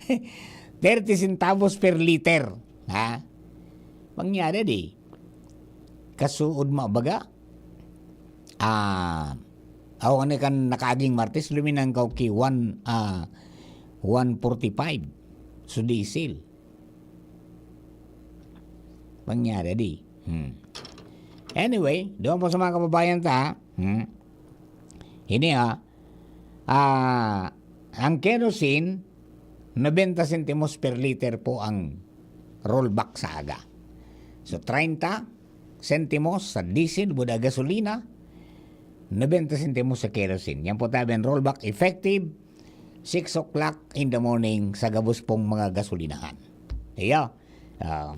30 centavos per liter. Ha? Mangyari di. Kasuod mabaga. Ako kan nakaaging Martes, luminang kaw ki 145. So diesel. Mangyari di. Anyway, doon po sa mga kababayan ta, ini ang kerosene, 90 centimos per liter po ang rollback sa aga. So 30 centimos sa diesel, buda gasolina, 90 centimos sa kerosene. Yan po tabi ang rollback effective 6 o'clock in the morning sa gabos pong mga gasolinahan. Iyo,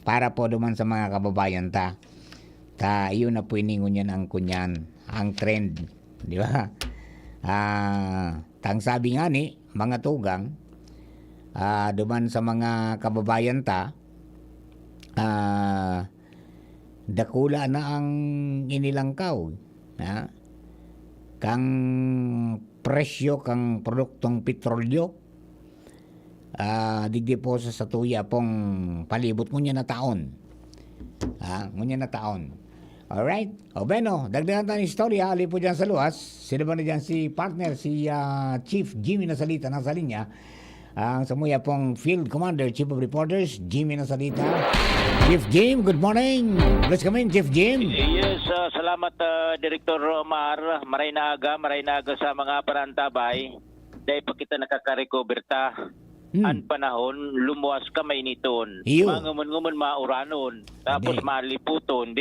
para po duman sa mga kababayan ta, iyon na po iningon yan ang kunyan, ang trend. Di ba? Tang sabi nga ni, mga tugang, duman sa mga kababayan ta, dakula na ang inilangkaw. Ha? Kang presyo kang produktong petrolyo, digdi po sa satuya pong palibot ngunya na taon. Ngunya na taon. Alright. O Beno, dagdagan tayo ng istorya. Ali po dyan sa luwas. Sino ba na dyan si partner, si Chief Jimmy Nasalita nasa linya. Ang samuya pong Field Commander, Chief of Reporters, Jimmy Nasalita. Chief Jim, good morning. Let's come in, Chief Jim. Yes, salamat Director Omar. Maray na aga sa mga parantabay. Dahil pa kita nakaka-recover ta. Ang panahon, lumuwas ka mainiton. Mangumun-ngumun mauranon. Tapos maliputon.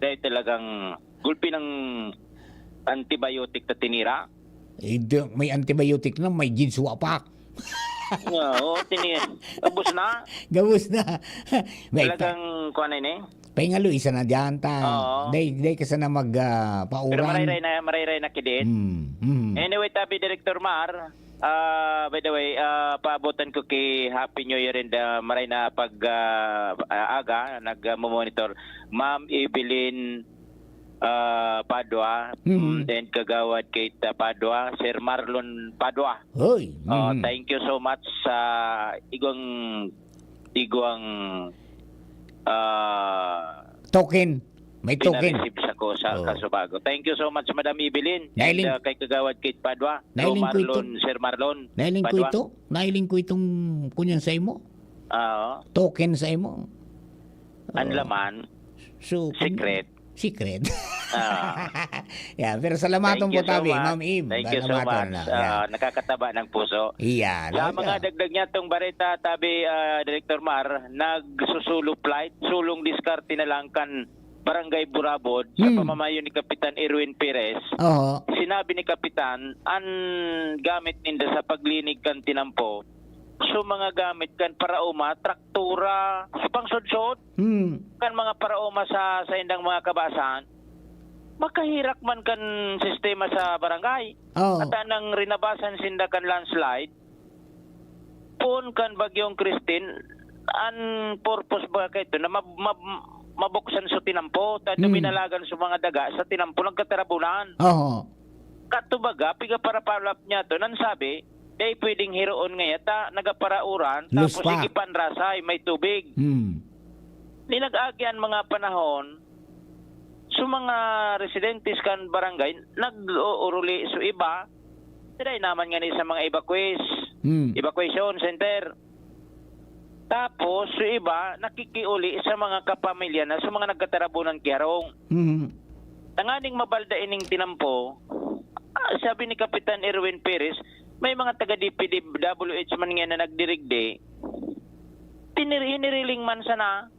Dahil talagang gulpi ng antibiotic na tinira. May antibiotic na, may ginswapak. Oo, Gabus na. Gabus na. Talagang kuha na yun eh. Pahingalo, isa na dyan ta. Day kasi na magpauran. Pero mariray na kidit. Anyway, tabi Director Mar, by the way, paabotan ko kay Happy New Year and maray na aga, nag-monitor. Ma'am Evelyn Padua, then kagawad kay Padua, Sir Marlon Padua. Hoy. Thank you so much sa igwang token. May token. Pinareceive sa ko sa Kasubago. Thank you so much, Madam Evelyn. And kay kagawad kay Padua, Sir Marlon Padua. Nailing ko itong kunyan sa imo. Token sa imo. Ang laman, secret. Yeah, pero salamatan po tabi, Ma'am Eve. Thank you so much. Nakakataba ng puso. Sa mga dagdag niya itong bareta, tabi Director Mar, nagsusulo flight, sulong diskarte na lang kan Barangay Burabod sa pamamayo ni Kapitan Erwin Perez. Sinabi ni Kapitan, ang gamit ninda sa paglinig kan tinampo, so mga gamit kan parauma, traktura, pangsudsod, kan mga parauma sa indang mga kabasan, makahirak man kan sistema sa barangay. At anang rinabasan sinda kan landslide, pun kan bagyong Christine, ang purpose ba kayo na mabuksan sa tinampo, tayo minalagan sa mga daga sa tinampo nagkatarabunan. Katubaga, piga para palap niya to, nan sabi, day pwedeng hiroon ngayon, nagaparauran, tapos ikipan rasay, may tubig. Ninag-agyan mga panahon, so mga residentes kan barangay, nag-uuruli so iba, siday naman nga sa mga evacuation center. Tapos, so iba, nakikiuli sa mga kapamilya na sa mga nagkatarabunan kiyarong. Tanganing mabalda ining tinampo, sabi ni Kapitan Erwin Perez, may mga taga-DPWH man nga na nagdirigde, hiniriling man sana.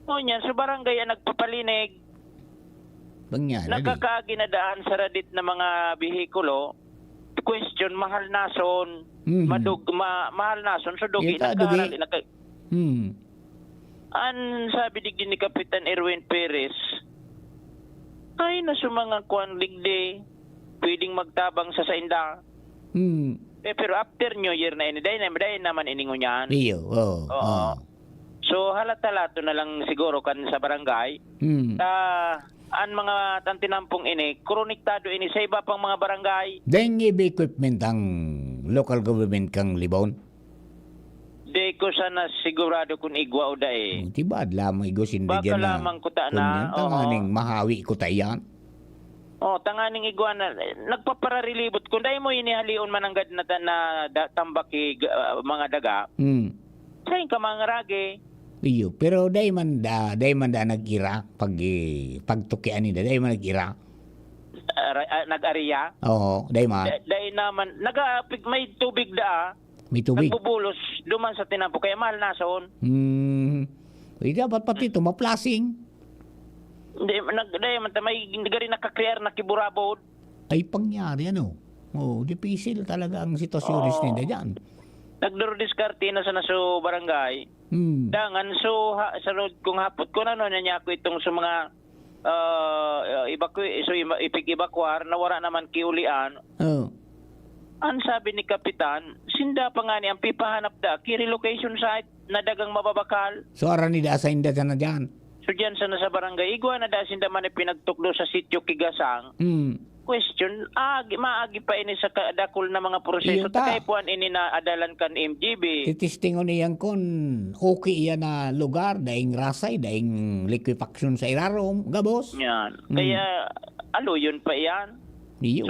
O niyan, sa barangay ang nagpapalinig, nakakaginadaan sa radit na mga bihikulo, question, mahal nason, mahal nason, so dugi, An sabi ni Kapitan Erwin Perez, ay na sa mga kuan ligde, pwedeng magtabang sa sainda. Pero after New Year na ini, dahil naman iningon yan. So halata-lato na lang siguro kan sa barangay. An mga tantinampong ini, kroniktado ini sa iba pang mga barangay. Dahil equipment ang local government kang Libon? Di ko sana sigurado kung igwa o dae. Tibad lamang igosin na baka dyan na. Lamang kuta na. Tanganing mahawi ko tayan. Tanganing igwa na. Nagpapararelibot. Kung dahil mo inihalion mananggad na tambaki mga daga, sa'yo ka mga rage. Iyo, pero dahil man da nag-ira pagtukian nila, dahil man nag-ira. Nag-ariya? Oo, dahil man. Dahil naman, may tubig da. May tubig? Nagbubulos, duman sa tinampo, kaya mahal na son. Dapat pati ito, maplasing. Dahil man, may rin nakaklear na kiburabod. Ay, pangyari, difficile talaga ang sitwasyon nila dyan. Nagdoro-diskarte na sa naso barangay. Dangan so kung hapot ko na niya ako itong sa mga ipig-evacuar na wala naman kiulian. Ang sabi ni Kapitan, sinda pa nga ni ang pipahanap da, ki relocation site na dagang mababakal. So ara ni da sa inda na dyan. So diyan sa nasa barangay, igwa na da sinda man pinagtuklo sa sitio Kigasang. Question, maagi pa ini sa kadakol na mga proseso. Iyo ta. Kaya puan ini na adalan kan MGB. Titistingon niyan kon okay iyan na lugar, daing rasay, daing liquefaction sa irarom, gabos. Yan. Kaya, yun pa yan. Iyo.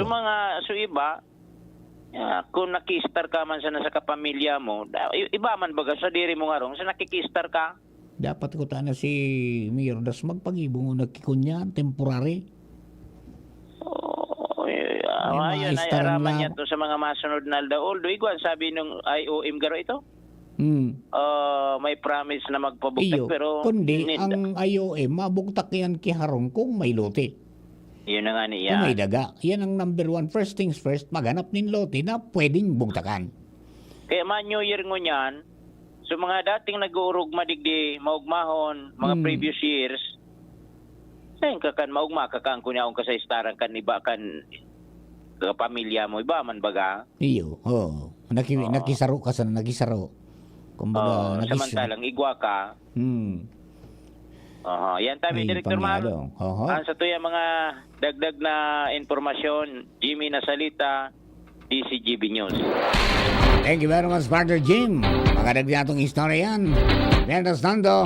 So iba, kung nakistar ka man sa nasa kapamilya mo, iba man baga sa diri mo nga rong, sa nakikistar ka. Dapat ko na si Mirdas magpagibong nagkikunyan, temporary. Ayun, ay maistar araman lang. niya to sa mga masunod na aldaol. Igwan, sabi nung IOM garo ito, may promise na magpabuktak, Iyo. pero Kundi ang IOM, mabuktak yan kiharong kung may lote. yun na nga Kung niya. may daga. Yan ang number one. First things first, maghanap ng lote na pwedeng buktakan. Kaya New Year ngo niyan, so mga dating nag-uurog madigdi, maugmahon, mga previous years, sayang ka kan maugma ka kan kunyaong kasaystaran kan iba kan pamilya mo, iba man baga. Iyo. Nakisaro ka sa nagisaro. Kumbaga, Samantalang igwa ka. Yan tabi, Director Mar. Ang sa tuya mga dagdag na informasyon, Jimmy Nasalita, DCGB News. Thank you very much, Partner Jim. Magadag na itong istorya yan. Mientras tanto,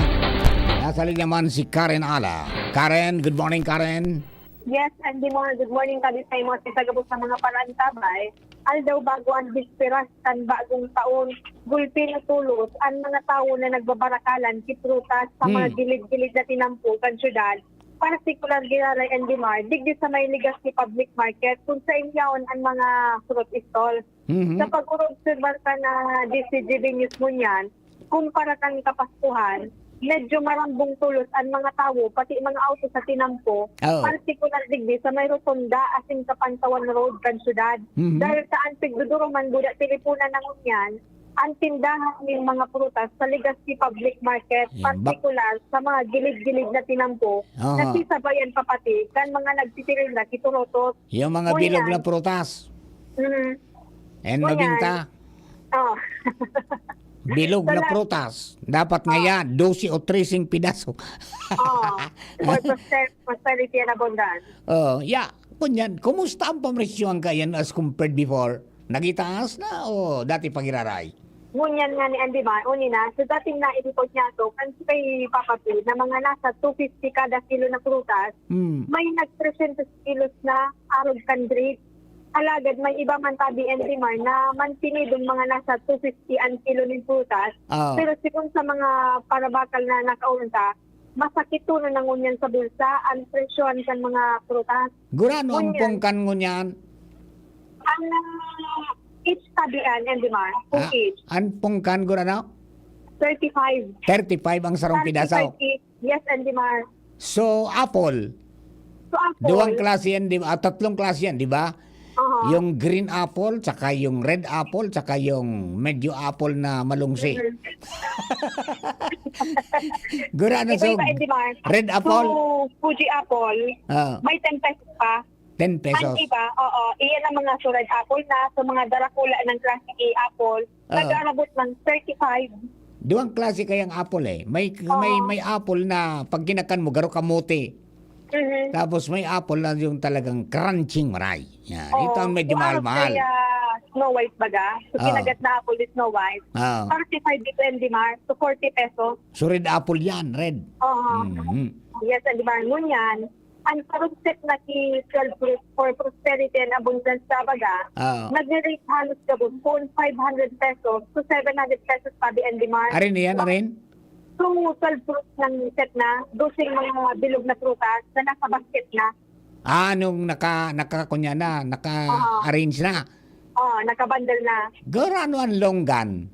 nasa linya naman si Karen Ala. Karen, good morning, Karen. Yes, and good morning kami sa imo sa gabos sa mga palantabay. Aldaw bago ang bisperas kan bagong taon, gulpi na tulos ang mga tao na nagbabarakalan kiprutas sa mga gilid-gilid na tinampo kan syudad. Particular Giraray and Dimar, digdi sa may Legazpi Public Market kung sa inyaon ang mga fruit stall. Sa pag-urog-observar ka na DCGB News mo niyan, kumpara kang kapaskuhan, medyo marambong tulos ang mga tao, pati mga auto sa tinampo, particular digdi sa may rotonda asin sa Pantawan Road kan syudad. Dahil sa antig duduruman buda teleponan ng unyan, ang tindahan ng mga prutas sa Legazpi Public Market, particular sa mga gilid-gilid na tinampo, nasisabayan pa pati kan mga nagtitiril na kiturotos. Yung mga bilog na prutas. And mabinta. Bilog na prutas. Dapat nga yan, 12 o 13 pidaso. For prosperity and abundance. Kunyan, kumusta ang pamresyohan ka yan as compared before? Nagitaas na o dati pagiraray? Ngunyan nga ni Andy Ma, na, sa dating na-report niya to, kan kay Papa P, na mga nasa 250 kada kilo na prutas, may nag-300 kilos na arog kandrit. Alagad, may iba man tabi Andy Ma na mantinidong mga nasa 250 ang kilo ng prutas. Pero sikong sa mga parabakal na nakaunta, masakit tuno ng ngunyan sa bulsa, ang presyon kan mga prutas. Gurano ang pungkan ngunyan? Ang each tabian, Andy Ma, kung each. Ang pungkan gurano? 35. 35 ang sarong pidasaw? Yes, Andy Ma. So, apple? Duwang klase yan, tatlong klase yan, di ba? Yung green apple, tsaka yung red apple, tsaka yung medyo apple na malungsi. Gurano so, red apple? So, Fuji apple, may 10 pesos pa. 10 pesos? Ang iba, iyan ang mga so red apple na, so mga darakula ng klase A apple, nag-arabot ng 35. Duwang klase kayang apple eh. May apple na pag ginakan mo, garo kamote. Tapos may apple na yung talagang crunching maray. Yan. Ito ang medyo mahal-mahal. Kaya Snow White baga. So kinagat na apple is Snow White. 35 dito Andy Mar. So 40 pesos. So red apple yan, red. Yes, Andy Mar. Ngunyan, ang karunset na ki 12 fruit for prosperity and abundance sa baga, nag-rate halos gabon po 500 pesos to 700 pesos pa di Andy Mar. Arin yan, arin? So, 12 fruits ng set na, dosing mga bilog na prutas na nasa basket na. Nung naka-arrange na? Nakabundle na. Gurano ang longgan?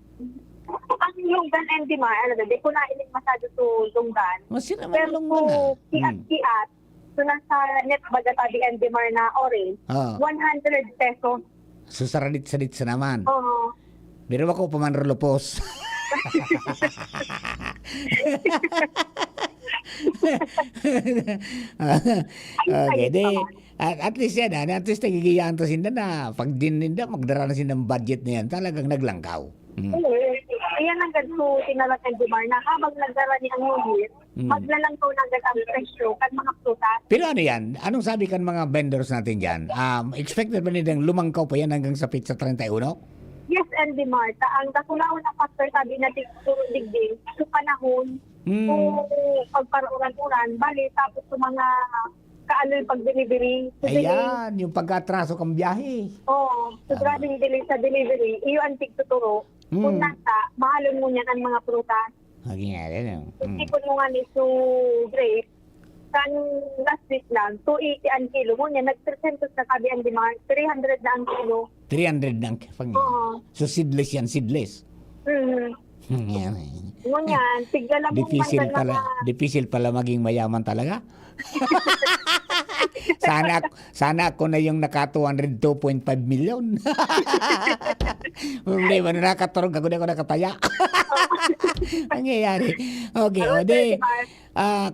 Ang longgan, Andy Ma, di ko na inig masyado to longgan. Masira man longgan na. Kiat-kiat, so nasa net baga tabi Andy Mar na orange, 100 pesos. So, saradit-sadit sa naman. Pero ako pamanrolopos. Okay, At least yan, at least nagigiyaan to sinda na pag din ninda, magdara na sinda ng budget na yan, talagang naglangkaw. Ayan ang ganito tinalak ng Dimar na habang nagdara ni ang New Year, maglalangkaw na agad ang presyo kan mga prutas. Pero ano yan? Anong sabi kan mga vendors natin dyan? Expected ba nilang lumangkaw pa yan hanggang sa pizza 31? Yes, and Dimar, ang kasulawan na factor sabi natin turo digdig, sa panahon, kung pagparuran-uran, bali, tapos sa mga kaaloy pag-delivery. Ayan, yung pagkatraso kang biyahe. Oo, so grabing delay sa delivery, iyo ang tigtuturo. Kung nasa, mahalon mo niyan ang mga prutas. Lagi nga rin. Ipon mo nga ni so grape, kan last week lang, 280 ang kilo mo niya, nag-300 na sabi ang demand, 300 na ang kilo. 300 ng So seedless yan, seedless. Yan. Ngunyan, tigala mo Difficile pala maging mayaman talaga. Sana ako na yung naka 202.5 million. Problema na nakaturog ako na ako nakataya. Nangyayari. Okay, o di,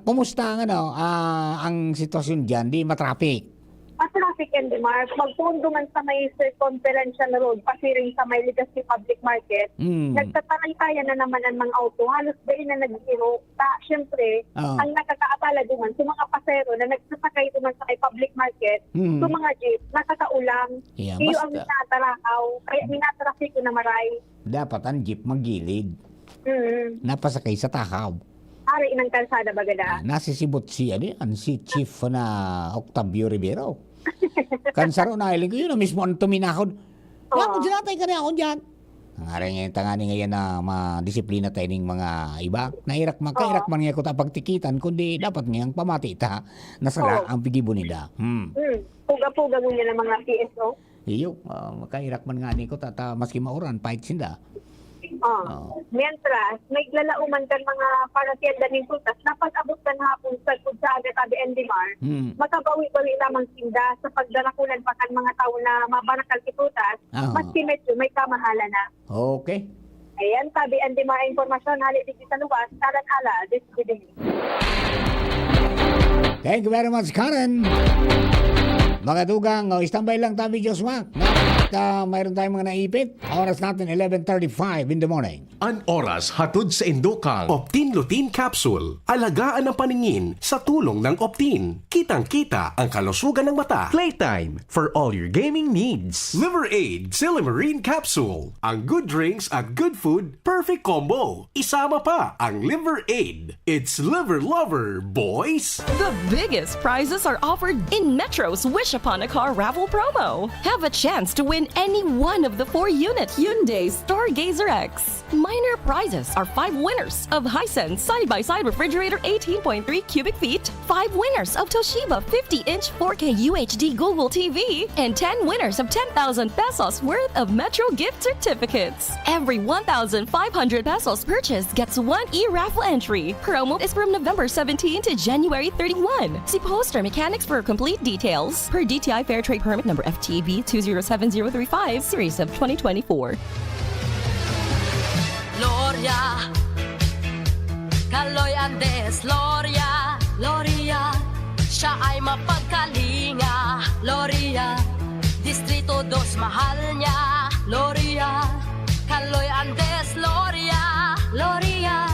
kumusta ang sitwasyon dyan? Di matraffic? Traffic and Dimar, magpundo man sa may circumferential road, pasiring sa may Legacy Public Market, nagtataraytayan na naman ang mga auto, halos din na nag-zero. Siyempre, ang nakakaabala duman, sa mga pasero na nagsasakay duman sa may public market, sa mga jeep, nakakaulang, iyo ang minatarakaw, kaya minatraffic ko na maray. Dapat ang jeep magilid. Napasakay sa takaw. Ari inang kalsada bagada. Nasisibot si Chief na Octavio Rivero. Kansaro na iling ko yun, mismo ang tuminakod. Kung sinatay ka na ako dyan. Ang aring tangani ngayon na madisiplina tayo ng mga iba. Kairak man nga ko pagtikitan, kundi dapat ngayang pamati ta nasala ang pigibo nila. Puga-puga mo niya ng mga PSO. Iyo, makairak man nga ni ko maski mauran, pahit sinda. Mientras, may lalauman kan mga paratienda ng prutas, napag-abot ka na hapon sa Kudsada, Tabi and Dimar, makabawi-bawi lamang sinda sa pagdarakulan pa kan mga tao na mabarakal ki prutas, mas medyo may kamahala na. Okay. Ayan, Tabi and Dimar informasyon, halit dito sa luwas, Taran-ala, this video. Thank you very much, Karen. Mga dugang, standby lang tabi, Joshua. Mayroon tayong mga naipit. Oras natin, 11:35 in the morning. An oras hatod sa Indokang Optin Lutein Capsule. Alagaan ang paningin sa tulong ng Optin. Kitang-kita ang kalusugan ng mata. Playtime for all your gaming needs. Liver Aid Silimarine Capsule. Ang good drinks at good food, perfect combo. Isama pa ang Liver Aid. It's liver lover, boys! The biggest prizes are offered in Metro's Wish Upon a Car raffle promo. Have a chance to win any one of the 4-unit Hyundai Stargazer X. Minor prizes are 5 winners of Hisense side-by-side refrigerator 18.3 cubic feet, 5 winners of Toshiba 50-inch 4K UHD Google TV, and 10 winners of 10,000 pesos worth of Metro gift certificates. Every 1,500 pesos purchase gets 1 e-raffle entry. Promo is from November 17 to January 31. See poster mechanics for complete details. Per DTI Fair Trade Permit number FTB 207035 series of 2024. Gloria, Kaloy Andes, Gloria, Gloria, siya ay mapagkalinga, Gloria, Distrito 2 mahal niya, Gloria, Kaloy Andes, Gloria, Gloria,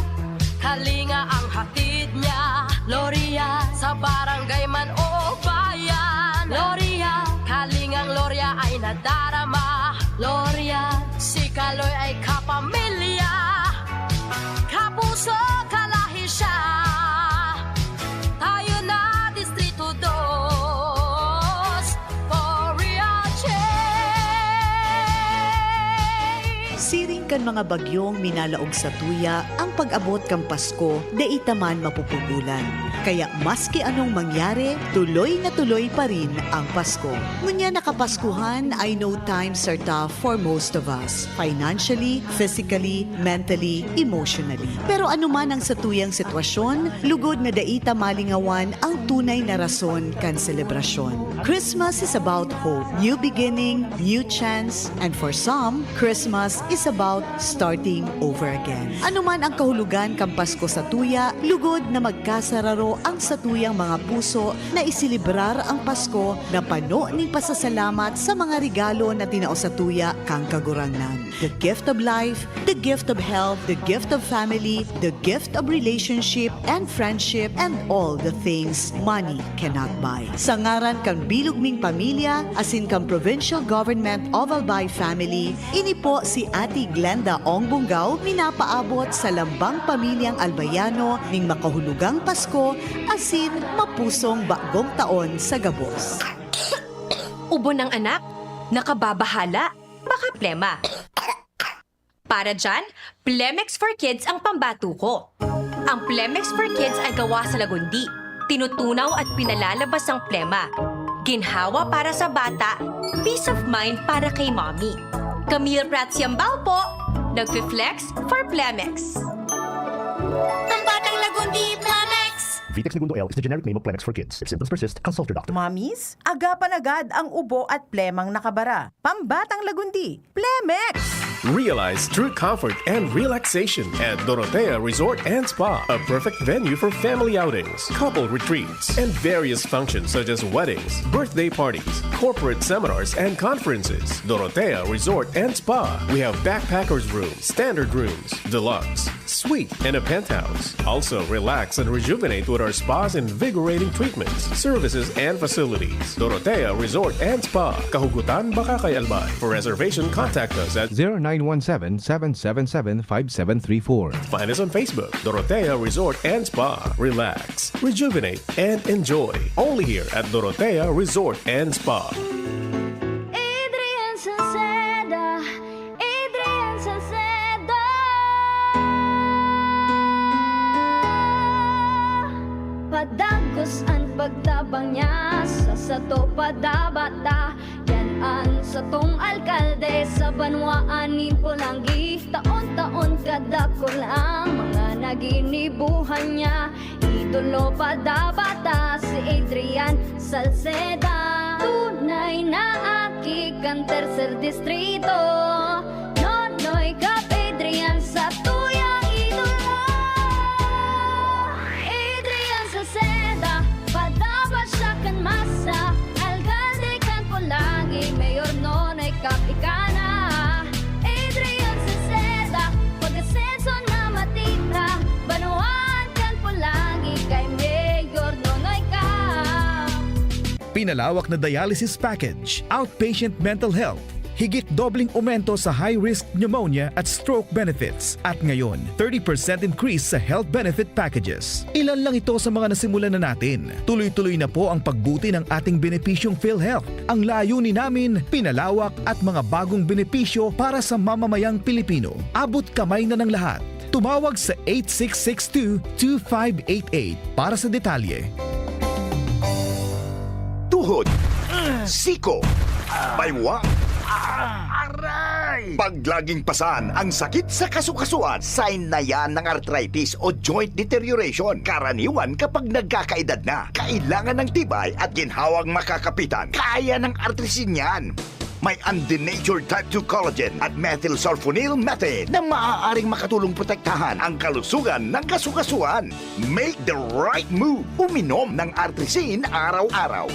kalinga ang hatid niya, Gloria, sa barangay man o bayan, Gloria, kalingang Gloria ay nadarama, Gloria, si Kaloy ay kapamilya, kapuso kalahi siya, tayo na Distrito 2, for real change. Siring kan mga bagyong minalaog sa tuya, ang pag-abot kang Pasko, de itaman mapupugulan. Kaya maski anong mangyari, tuloy na tuloy pa rin ang Pasko. Ngunya nakapaskuhan ay no times are tough for most of us. Financially, physically, mentally, emotionally. Pero anuman ang satuyang sitwasyon, lugod na daita malingawan ang tunay na rason kan selebrasyon. Christmas is about hope, new beginning, new chance, and for some, Christmas is about starting over again. Anuman ang kahulugan kang Pasko sa tuya, lugod na magkasararo ang satuyang mga puso na isilibrar ang Pasko na pano ning pasasalamat sa mga regalo na tinao sa tuya kang kagurangnan. The gift of life, the gift of health, the gift of family, the gift of relationship and friendship, and all the things money cannot buy. Sa ngaran kang bilog ming pamilya, asin kang Provincial Government of Albay Family, ini po si Ate Glenda Ong Bungaw minapaabot sa lambang pamilyang Albayano ning makahulugang Pasko asin mapusong bagong taon sa gabos. Ubo ng anak, nakababahala, baka plema. Para dyan, Plemex for Kids ang pambato ko. Ang Plemex for Kids ay gawa sa lagundi. Tinutunaw at pinalalabas ang plema. Ginhawa para sa bata, peace of mind para kay mommy. Camille Prats Yambao po, nagfi-flex for Plemex. Ang batang lagundi, Plemex! Vitex Segundo L is the generic name of Plemex for kids. If symptoms persist, consult your doctor. Mommies, agapan agad ang ubo at plemang nakabara. Pambatang lagundi, Plemex! Realize true comfort and relaxation at Dorotea Resort and Spa, a perfect venue for family outings, couple retreats, and various functions such as weddings, birthday parties, corporate seminars, and conferences. Dorotea Resort and Spa. We have backpackers rooms, standard rooms, deluxe, suite, and a penthouse. Also, relax and rejuvenate with our spa's invigorating treatments, services, and facilities. Dorotea Resort and Spa, Kahugutan, Bakakay, Albay. For reservation, contact us at 0917-777-5734. Find us on Facebook, Dorotea Resort and Spa. Relax, rejuvenate, and enjoy. Only here at Dorotea Resort and Spa. Adrian Salceda, Adrian Salceda. Padagos ang pagtabang niya sa sato padabata. Yan sa tong alkalde sa banwaanin po lang gift. Taon-taon kada ko lang mga naginibuhan niya. Idolo padabata si Adrian Salceda. Tunay na aki kan tercer distrito. Nonoy kap Adrian sa tuyang idolo. Adrian Salceda, padabat siya kan masa. Alcalde kan po lagi, mayor nonoy kap ikana. Adrian Salceda, pag-asenso na matita. Banuan kan po lagi, kay mayor nonoy kap. Pinalawak na dialysis package, outpatient mental health, higit dobling aumento sa high-risk pneumonia at stroke benefits. At ngayon, 30% increase sa health benefit packages. Ilan lang ito sa mga nasimulan na natin. Tuloy-tuloy na po ang pagbuti ng ating benepisyong PhilHealth. Ang layunin namin, pinalawak at mga bagong benepisyo para sa mamamayang Pilipino. Abot kamay na ng lahat. Tumawag sa 8662-2588 para sa detalye. Tuhod, siko, baywa, aray! Pag laging pasan ang sakit sa kasukasuan, sign na yan ng arthritis o joint deterioration. Karaniwan kapag nagkakaedad na, kailangan ng tibay at ginhawang makakapitan. Kaya ng artrisin yan. May undenatured type 2 collagen at methylsulfonyl methane na maaaring makatulong protektahan ang kalusugan ng kasukasuan. Make the right move. Uminom ng artrisin araw-araw.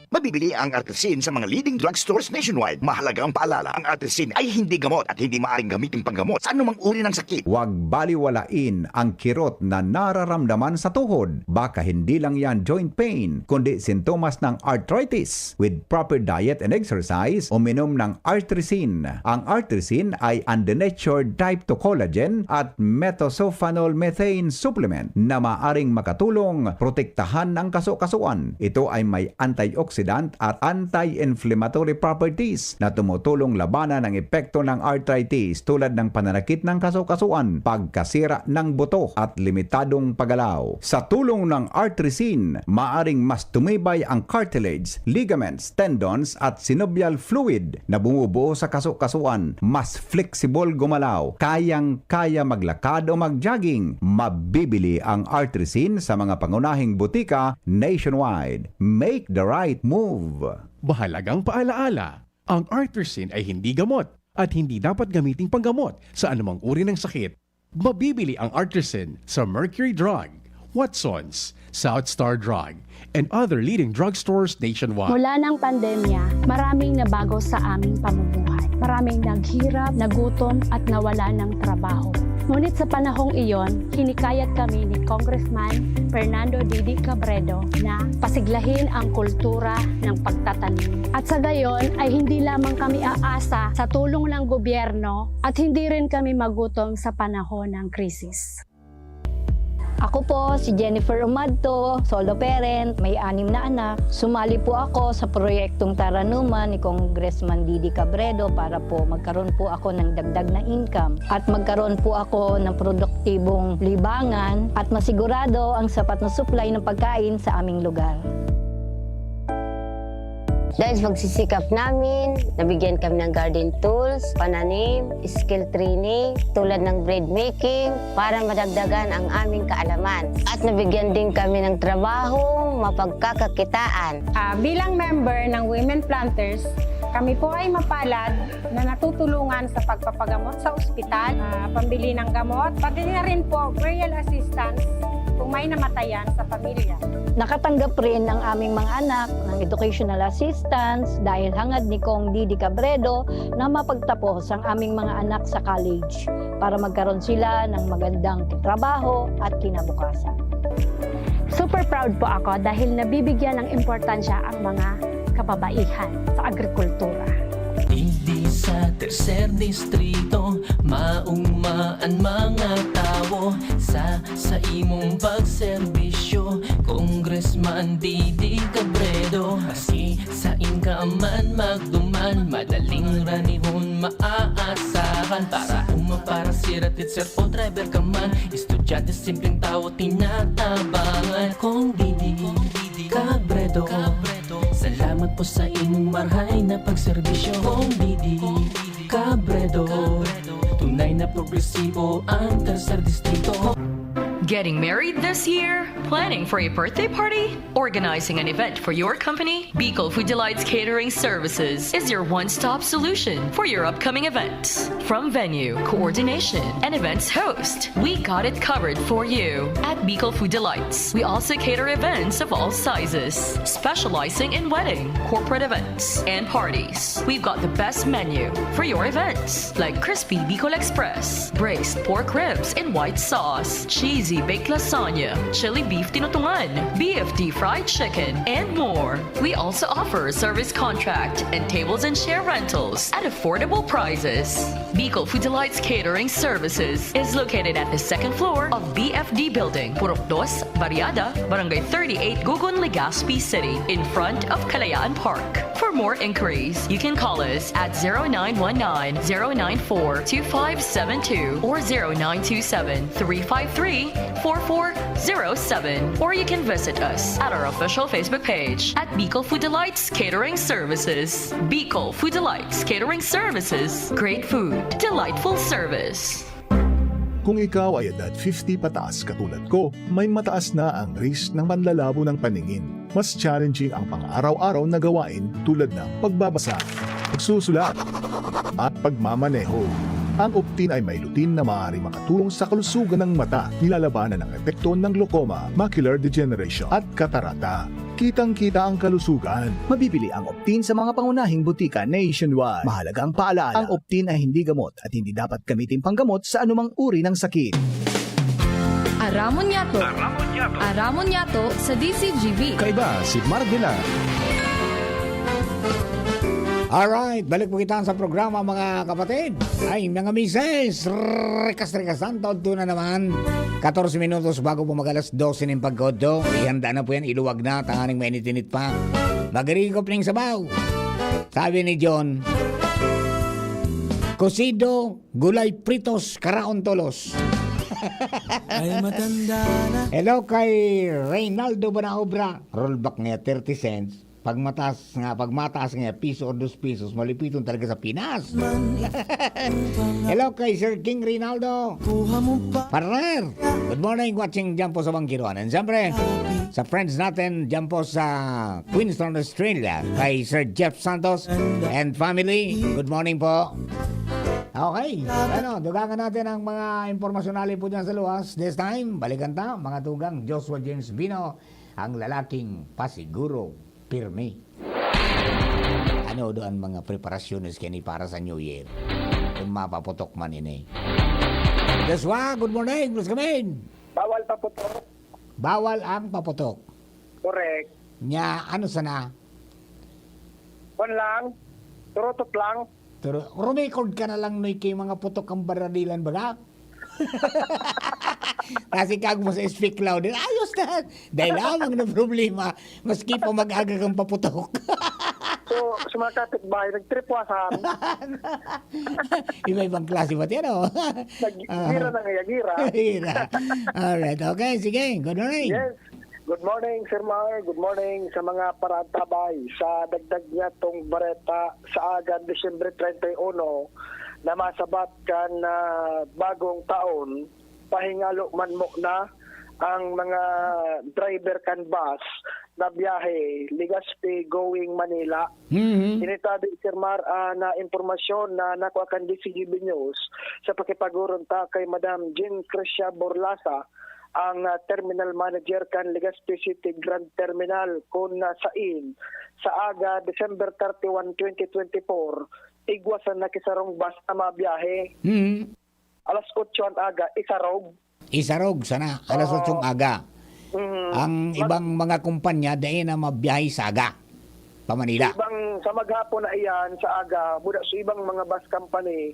Mabibili ang artrisin sa mga leading drugstores nationwide. Mahalaga ang paalala, ang artrisin ay hindi gamot at hindi maaaring gamitin panggamot sa anumang uri ng sakit. Huwag baliwalain ang kirot na nararamdaman sa tuhod. Baka hindi lang yan joint pain, kundi sintomas ng arthritis. With proper diet and exercise, uminom ng artrisin. Ang artrisin ay undenatured type 2 collagen at methylsulfonyl methane supplement na maaaring makatulong protektahan ng kasukasuan. Ito ay may antioxidant at anti-inflammatory properties na tumutulong labanan ang epekto ng arthritis tulad ng pananakit ng kasukasuan, pagkasira ng buto at limitadong paggalaw. Sa tulong ng artrisin, maaring mas tumibay ang cartilage, ligaments, tendons at synovial fluid na bumubuo sa kasukasuan, mas flexible gumalaw, kayang-kaya maglakad o mag-jogging. Mabibili ang artrisin sa mga pangunahing butika nationwide. Make the right move. Mahalagang paalaala, ang artrisin ay hindi gamot at hindi dapat gamiting panggamot sa anumang uri ng sakit. Mabibili ang Artisan sa Mercury Drug, Watsons, South Star Drug, and other leading drugstores nationwide. Mula ng pandemya, maraming nabago sa aming pamumuhay. Maraming naghirap, nagutom at nawala ng trabaho. Ngunit sa panahong iyon, hinikayat kami ni Congressman Fernando Didi Cabredo na pasiglahin ang kultura ng pagtatanim. At sa gayon ay hindi lamang kami aasa sa tulong ng gobyerno at hindi rin kami magutom sa panahon ng krisis. Ako po si Jennifer Umadto, solo parent, may 6 na anak. Sumali po ako sa proyektong Taranuman ni Congressman Didi Cabredo para po magkaroon po ako ng dagdag na income at magkaroon po ako ng produktibong libangan at masigurado ang sapat na supply ng pagkain sa aming lugar. Dahil sa pagsisikap namin, nabigyan kami ng garden tools, pananim, skill training, tulad ng bread making, para madagdagan ang aming kaalaman. At nabigyan din kami ng trabaho, mapagkakakitaan. Bilang member ng Women Planters, kami po ay mapalad na natutulungan sa pagpapagamot sa ospital, pambili ng gamot, pati na rin po burial assistance kung may namatayan sa pamilya. Nakatanggap rin ng aming mga anak ng educational assistance dahil hangad ni Kong Didi Cabredo na mapagtapos ang aming mga anak sa college para magkaroon sila ng magandang trabaho at kinabukasan. Super proud po ako dahil nabibigyan ng importansya ang mga kababaihan sa agrikultura. Hindi sa tercer distrito, maungmaan mga tao sa imong pagserbisyo, Congressman Didi Cabredo. Maski sa inkaman magduman, madaling ranihon maaasahan. Para para sirat sir o driver ka man, estudyante simpleng tao tinatabangan. Kung Didi Cabredo, salamat po sa imong marhay na pagserbisyo. Kung Didi Cabredo, tunay na progresibo ang tercer distrito. Getting married this year? Planning for a birthday party? Organizing an event for your company? Bicol Food Delights Catering Services is your one-stop solution for your upcoming events. From venue, coordination, and events host, we got it covered for you. At Bicol Food Delights, we also cater events of all sizes, specializing in wedding, corporate events, and parties. We've got the best menu for your events, like crispy Bicol Express, braised pork ribs in white sauce, cheesy baked lasagna, chili beef tinutungan, BFD fried chicken, and more. We also offer service contract and tables and chair rentals at affordable prices. Bicol Food Delights Catering Services is located at the second floor of BFD Building, Purok 2, Variada, Barangay 38, Gugun, Legazpi City, in front of Kalayaan Park. For more inquiries, you can call us at 0919-094-2572 or 0927-353-4407, or you can visit us at our official Facebook page at Bicol Food Delights Catering Services. Bicol Food Delights Catering Services. Great food, delightful service. Kung ikaw ay edad 50 pataas katulad ko, may mataas na ang risk ng panlalabo ng paningin. Mas challenging ang pang-araw-araw na gawain tulad ng pagbabasa, pagsusulat, at pagmamaneho. Ang Optin ay may lutin na maaari makatulong sa kalusugan ng mata, nilalabanan ang epekto ng glaucoma, macular degeneration at katarata. Kitang-kita ang kalusugan. Mabibili ang Optin sa mga pangunahing butika nationwide. Mahalaga ang paalala, ang Optin ay hindi gamot at hindi dapat gamitin panggamot sa anumang uri ng sakit. Aramon Yato. Aramon Yato sa DCGV. Kaiba si Marvila. Alright, balik po kita sa programa mga kapatid. Ay, mga mises, rekas-rekasan, taon na naman. 14 minutos bago po mag-alas 12 ng pagkodo. Ihanda na po yan, iluwag na, tanganing mainit-init pa. Magrigop ng sabaw. Sabi ni John, Cocido, gulay pritos, karaon tolos. Ay matanda na. Hello kay Reynaldo Banaobra. Rollback nga 30 cents. Pagmataas nga piso o 2 pesos, malipiton talaga sa Pinas. Hello kay Sir King Rinaldo. Partner, good morning, watching dyan po sa Bangkiruan. And siyempre, sa friends natin dyan po sa Queenstown, Australia, kay Sir Jeff Santos and family, good morning po. Okay. Ano, dugangan natin ang mga impormasyonali po dyan sa luwas. This time, balikan ta, mga tugang Joshua James Bino, ang lalaking pasiguro pirmi. Ano doon mga preparasyones kini para sa New Year? Kung mapaputok man ini. Joshua, good morning. Please come in. Bawal paputok. Bawal ang paputok. Correct. Nya, ano sana? Kung lang, turutot lang. Rumikord ka na lang noy kay mga putok ang baradilan baga? Kasi kag mo sa speak loud, ayos na. Dahil lamang na problema, maski pa mag-aga kang paputok. So, sa mga kapitbahay, nagtripwasan. Iba-ibang klase ba yan, o? Gira na ngayagira. Alright, okay, sige. Good morning. Yes. Good morning, Sir Mar. Good morning sa mga parantabay. Sa dagdag niya tong bareta sa agad Disyembre 31 na masabat kan na bagong taon, pahingalo man mo na ang mga driver kan bus na biyahe Legazpi going Manila. Initabi Sir Mar na impormasyon na nakuha kan DCGB News sa pakipagurong ta kay Madam Jean Crescia Borlasa, ang terminal manager kan Legazpi City Grand Terminal kung nasain sa aga December 31, 2024 igwasan na kisarong bus na mabiyahe. Alas 8 ang aga, Isarog sana, alas 8 aga. Ang ibang mga kumpanya dahil na mabiyahe sa aga pa Manila. Sa maghapon na iyan sa aga, buda sa ibang mga bus company,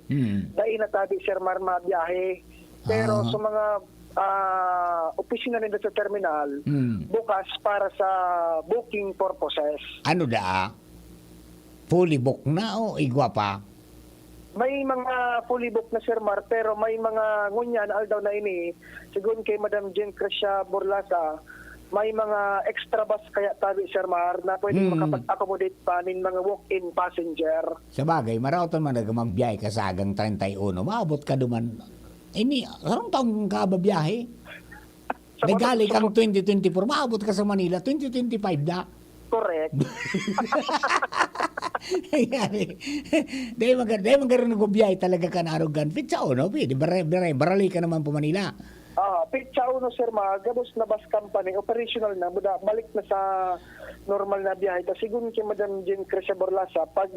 dahil na tabi Sir Mar mabiyahe. Pero sa mga opisina nila sa terminal, bukas para sa booking purposes. Ano da? Fully book na o igwa pa? May mga fully book na Sir Mar, pero may mga ngunyan aldaw na ini, sigun kay Madam Jean Crescia Borlasa, may mga extra bus kaya tabi Sir Mar na pwedeng makapag-accommodate pa nin mga walk-in passenger. Sa bagay, marautan man nagmambiyahe ka sa agang 31, maabot ka duman. Ini, sarong taong ka ba biyahe? Nagali kang 2024, maabot ka sa Manila, 2025 da. Correct. Dahil magkaroon ng biyahe talaga ka na arogan. Pitsa o, no? Barali ka naman po Manila. Pitsa uno Sir Ma, gabos na bus company, operational na, buda, balik na sa normal na biyahe. Tapos sigun kay Madam Jean Crescia Borlasa, pag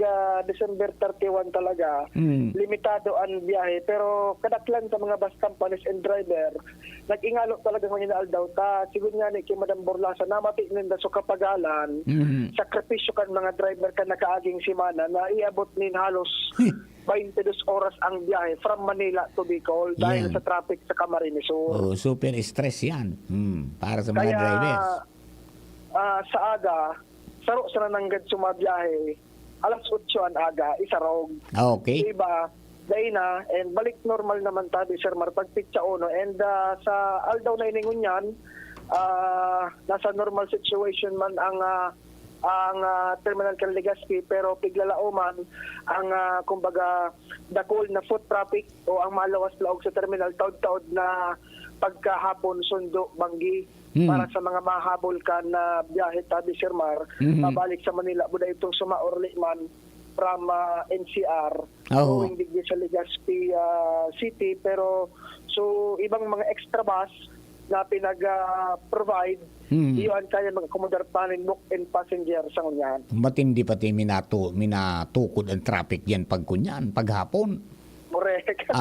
December 31 talaga, limitado ang biyahe. Pero kadaklan sa mga bus companies and driver, nag-ingalo talaga ng inaaldaw ta. Sigun nga ni kay Madam Borlasa, namati ninda so kapagalan, sakripisyo kan mga driver ka nakaaging simana na iabot nin halos 22 oras ang biyahe from Manila to Bicol dahil sa traffic sa Camarines Sur. Oh, super stress yan para sa mga drivers. Sa aga, saro sa nananggad sumabiyahe, alas 8 ang aga, isarog. Okay. Diba? Dahil na, and balik normal naman tabi, Sir Mar, pagpitsa uno. And sa aldaw na iningon yan, nasa normal situation man ang terminal kan Legazpi, pero piglalauman ang kumbaga dakol na foot traffic o ang malawas laog sa terminal taud-taud na pagkahapon sundo banggi para sa mga mahabol ka na biyahe tabi Sir Mar, pabalik sa Manila buda itong sumaorli man from NCR going digdi sa Legazpi City, pero so ibang mga extra bus na pinag-provide, iyon kaya mag-accommodate pa ng book and passenger sa kunyan. Matindi pati minatukod ang traffic yan pag kunyan, paghapon. Correct.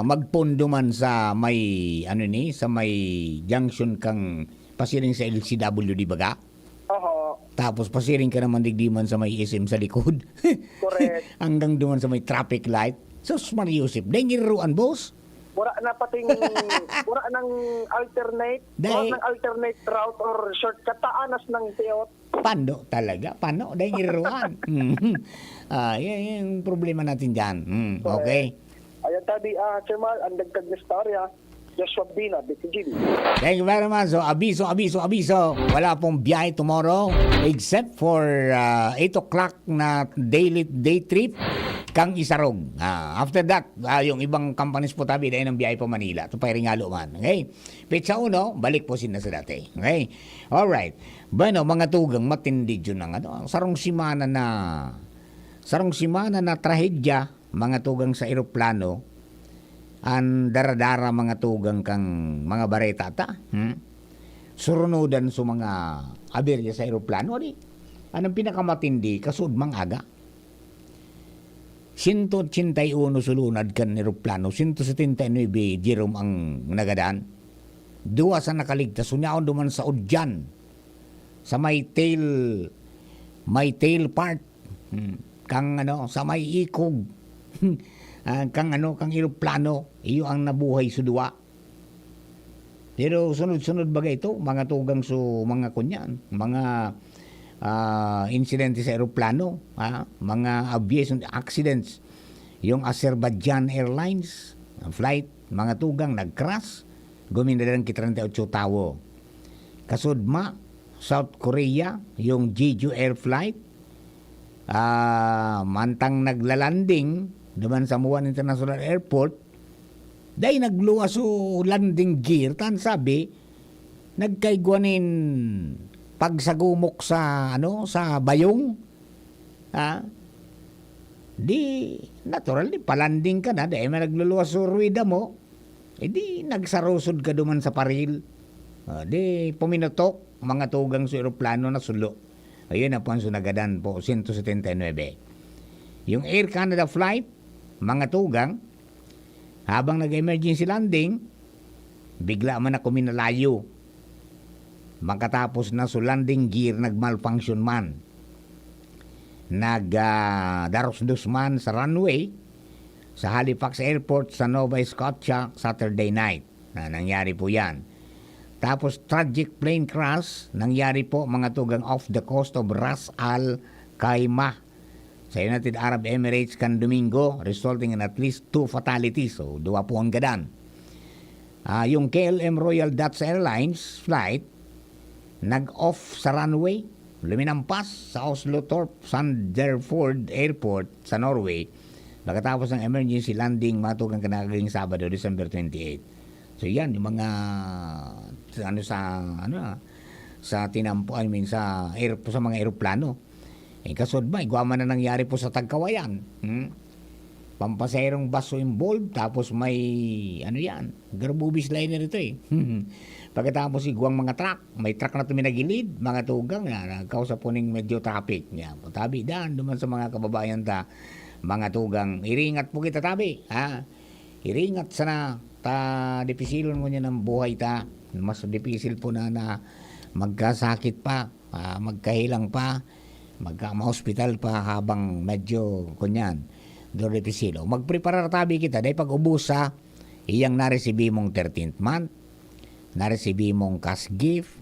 Magpondo man sa may, sa may junction kang pasiring sa LCW, di baga? Tapos pasiring ka naman digdiman sa may SM sa likod. Correct. Hanggang duman sa may traffic light. So, Mariusip, dengiruan, boss? Wala na pating wala nang alternate route or shortcut taanas ng tiyot. Pando talaga, dahil iruan. Yan yung problema natin dyan. Okay. Ayan tabi, Sir Mal, ang dagdag na storya, Joshua Bina, BTGB. Thank you very much. So, abiso. Wala pong biyahe tomorrow except for 8 o'clock na day trip kang Isarog. After that, yung ibang companies po tabi dahil ng biyahe po Manila. Ito pa ringalo man. Okay? Petsa 1, balik po sila sa dati. Okay? Alright. Bueno, mga tugang, matindi dyan ng sarong simana na trahedya, mga tugang sa eroplano, ang daradara mga tugang kang mga bareta ta. Surunudan sa mga aberya sa eroplano. Anong pinakamatindi, kasud mang aga. 181 sulunad kan eroplano, 179 Jerome ang nagadaan. 2 sa nakaligtas, sunyaon duman sa udyan, sa may tail part, kang sa may ikog, kang eroplano, iyo ang nabuhay sa duwa. Pero sunod-sunod bagay ito, mga tugang mga kunyan, mga insidente sa eroplano, mga aviation accidents. Yung Azerbaijan Airlines flight, mga tugang nag-crash, gumindalang ki 38 tawo. Kasudma, South Korea, yung Jeju Air Flight, mantang naglalanding naman sa Muan International Airport, dahil nagluwas o landing gear, tan sabi, nagkaigwanin pagsagumok sa sa bayong, di natural di palanding ka na, dahil nagluluwas o ruida mo, di nagsarusod ka duman sa paril, di puminutok mga tugang sa eroplano na sulo. Ayun na po ang sunagadan po, 179. Yung Air Canada flight, mga tugang, habang nag-emergency landing, bigla man ako minalayo. Makatapos na so landing gear, nag-malfunction man. Nag-daros-dos man sa runway sa Halifax Airport sa Nova Scotia Saturday night. Nangyari po yan. Tapos tragic plane crash, nangyari po mga tugang off the coast of Ras Al Khaimah sa United Arab Emirates kan Domingo, resulting in at least 2 fatalities. So, 2 po ang gadan. Yung KLM Royal Dutch Airlines flight, nag-off sa runway, luminampas sa Oslo Torp Sanderford Airport sa Norway, pagkatapos ng emergency landing matugang kanagaging Sabado, December 28. So yan, yung mga sa tinampo, sa mga eroplano. Kasod ba, igwaman na nangyari po sa Tagkawayan. Pampaserong baso involved, tapos may, garbubis liner ito Pagkatapos igwang mga truck, may truck na tuminagilid, mga tugang, nagkausap po ng medyo traffic. Tabi, daan, duman sa mga kababayan mga tugang, iringat po kita tabi. Iringat sana, dipisilon mo niya ng buhay mas dipisil po na magkasakit pa, magkahilang pa, magka-hospital pa habang medyo kunyan doon repisilo. Magprepara tabi kita dahil pag ubusa iyang naresibi mong 13th month, naresibi mong cash gift,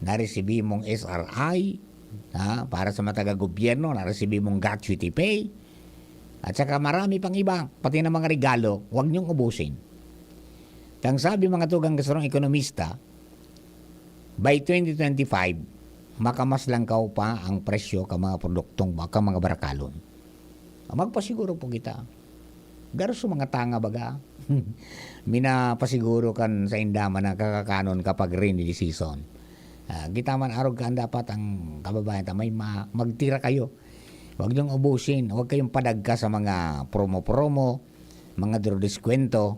naresibi mong SRI, para sa mataga-gobyerno, naresibi mong gratuity pay, at saka marami pang iba, pati na mga regalo, huwag niyong ubusin. Tang sabi mga tugang kasarong ekonomista, by 2025, makamaslangaw pa ang presyo ka mga produktong baka mga barakalon. Magpasiguro po kita. Garo sa mga tanga baga. Minapasiguro kan sa indama na kakakanon kapag rainy season. Kita man arog ka dapat ang kababayan may magtira kayo. Huwag niyong ubusin. Huwag kayong padagka sa mga promo-promo, mga diskwento.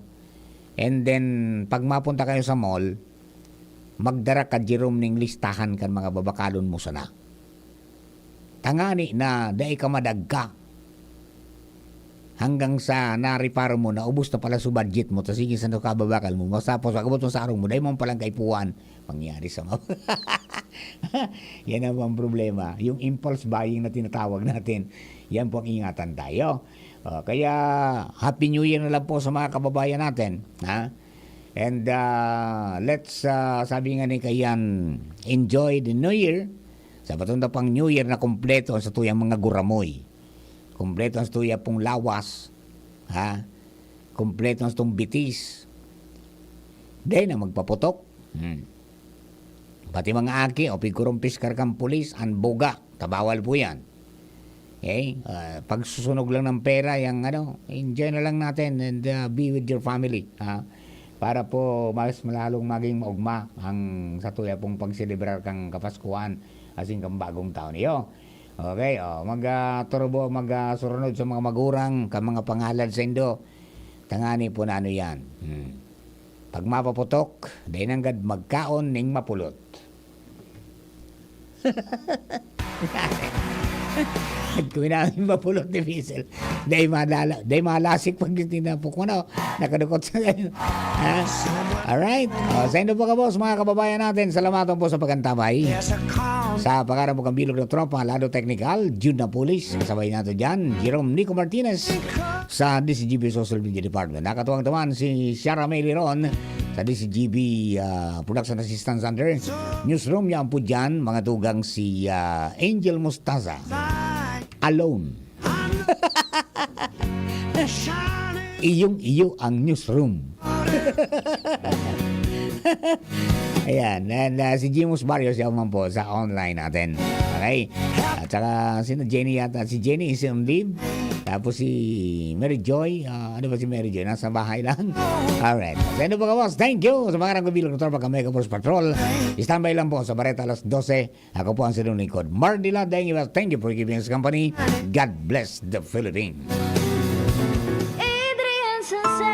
And then, pag mapunta kayo sa mall, magdara ka Jerome ning listahan kan mga babakalon mo sana. Tangani na dai ka madagka. Hanggang sa nariparo mo na ubos na pala sa budget mo, tapos sige sa kababakal mo, masapos agabot mo sa arong mo, dahil mo palang kaipuan, mangyari sa mga. Yan ang problema. Yung impulse buying na tinatawag natin, yan po ang ingatan tayo. Kaya, Happy New Year na lang po sa mga kababayan natin. And let's, sabi nga ni Kayan, enjoy the New Year. Sa patunda pang New Year na kompleto sa tuyang mga guramoy. Kompleto ang tuya pong lawas, kompleto ang itong bitis. Dahil na magpaputok. Pati mga aki, o pigkurumpis karkang pulis, ang boga, tabawal po yan. Okay? Pagsusunog lang ng pera, yung enjoy na lang natin and be with your family. Para po mas malalong maging maugma ang sa tuya pong pagselebrar kang Kapaskuhan, asing kang bagong taon niyo. Okay, mag-turbo, mag-surunod sa mga magurang, ka mga pangalan sa Indo. Tangani po na ano yan. Pag mapaputok, dahil nanggad magkaon ning mapulot. Kung namin mapulot ni Fiesel, dahil malasik pag tinapok mo na, nakadukot sa ganyan. Alright, sa Indo po ka boss, mga kababayan natin, salamatan po sa pagkantabay. Sa pagkaramukang bilog ng tropa, Lado Technical, Jude Napolis, kasabay natin dyan, Jerome Nico Martinez, sa DCGB Social Media Department. Nakatuwang taman si Shara May Liron, sa DCGB Production Assistance Under. Newsroom niya po dyan, mga tugang si Angel Mustaza. Alone. Iyo ang newsroom. Ayan, and si Jimus Barrios yaman po sa online natin. Okay? At saka si Jenny yata, si Jenny is on leave. Tapos si Mary Joy, ano ba si Mary Joy? Nasa bahay lang. Alright. Sa inyo po ka boss, thank you sa mga nagbibilang ng Torpa Mega Force Patrol. Standby lang po sa Bareta alas 12. Ako po ang sinunod lingkod. Mardila, thank you for giving us company. God bless the Philippines.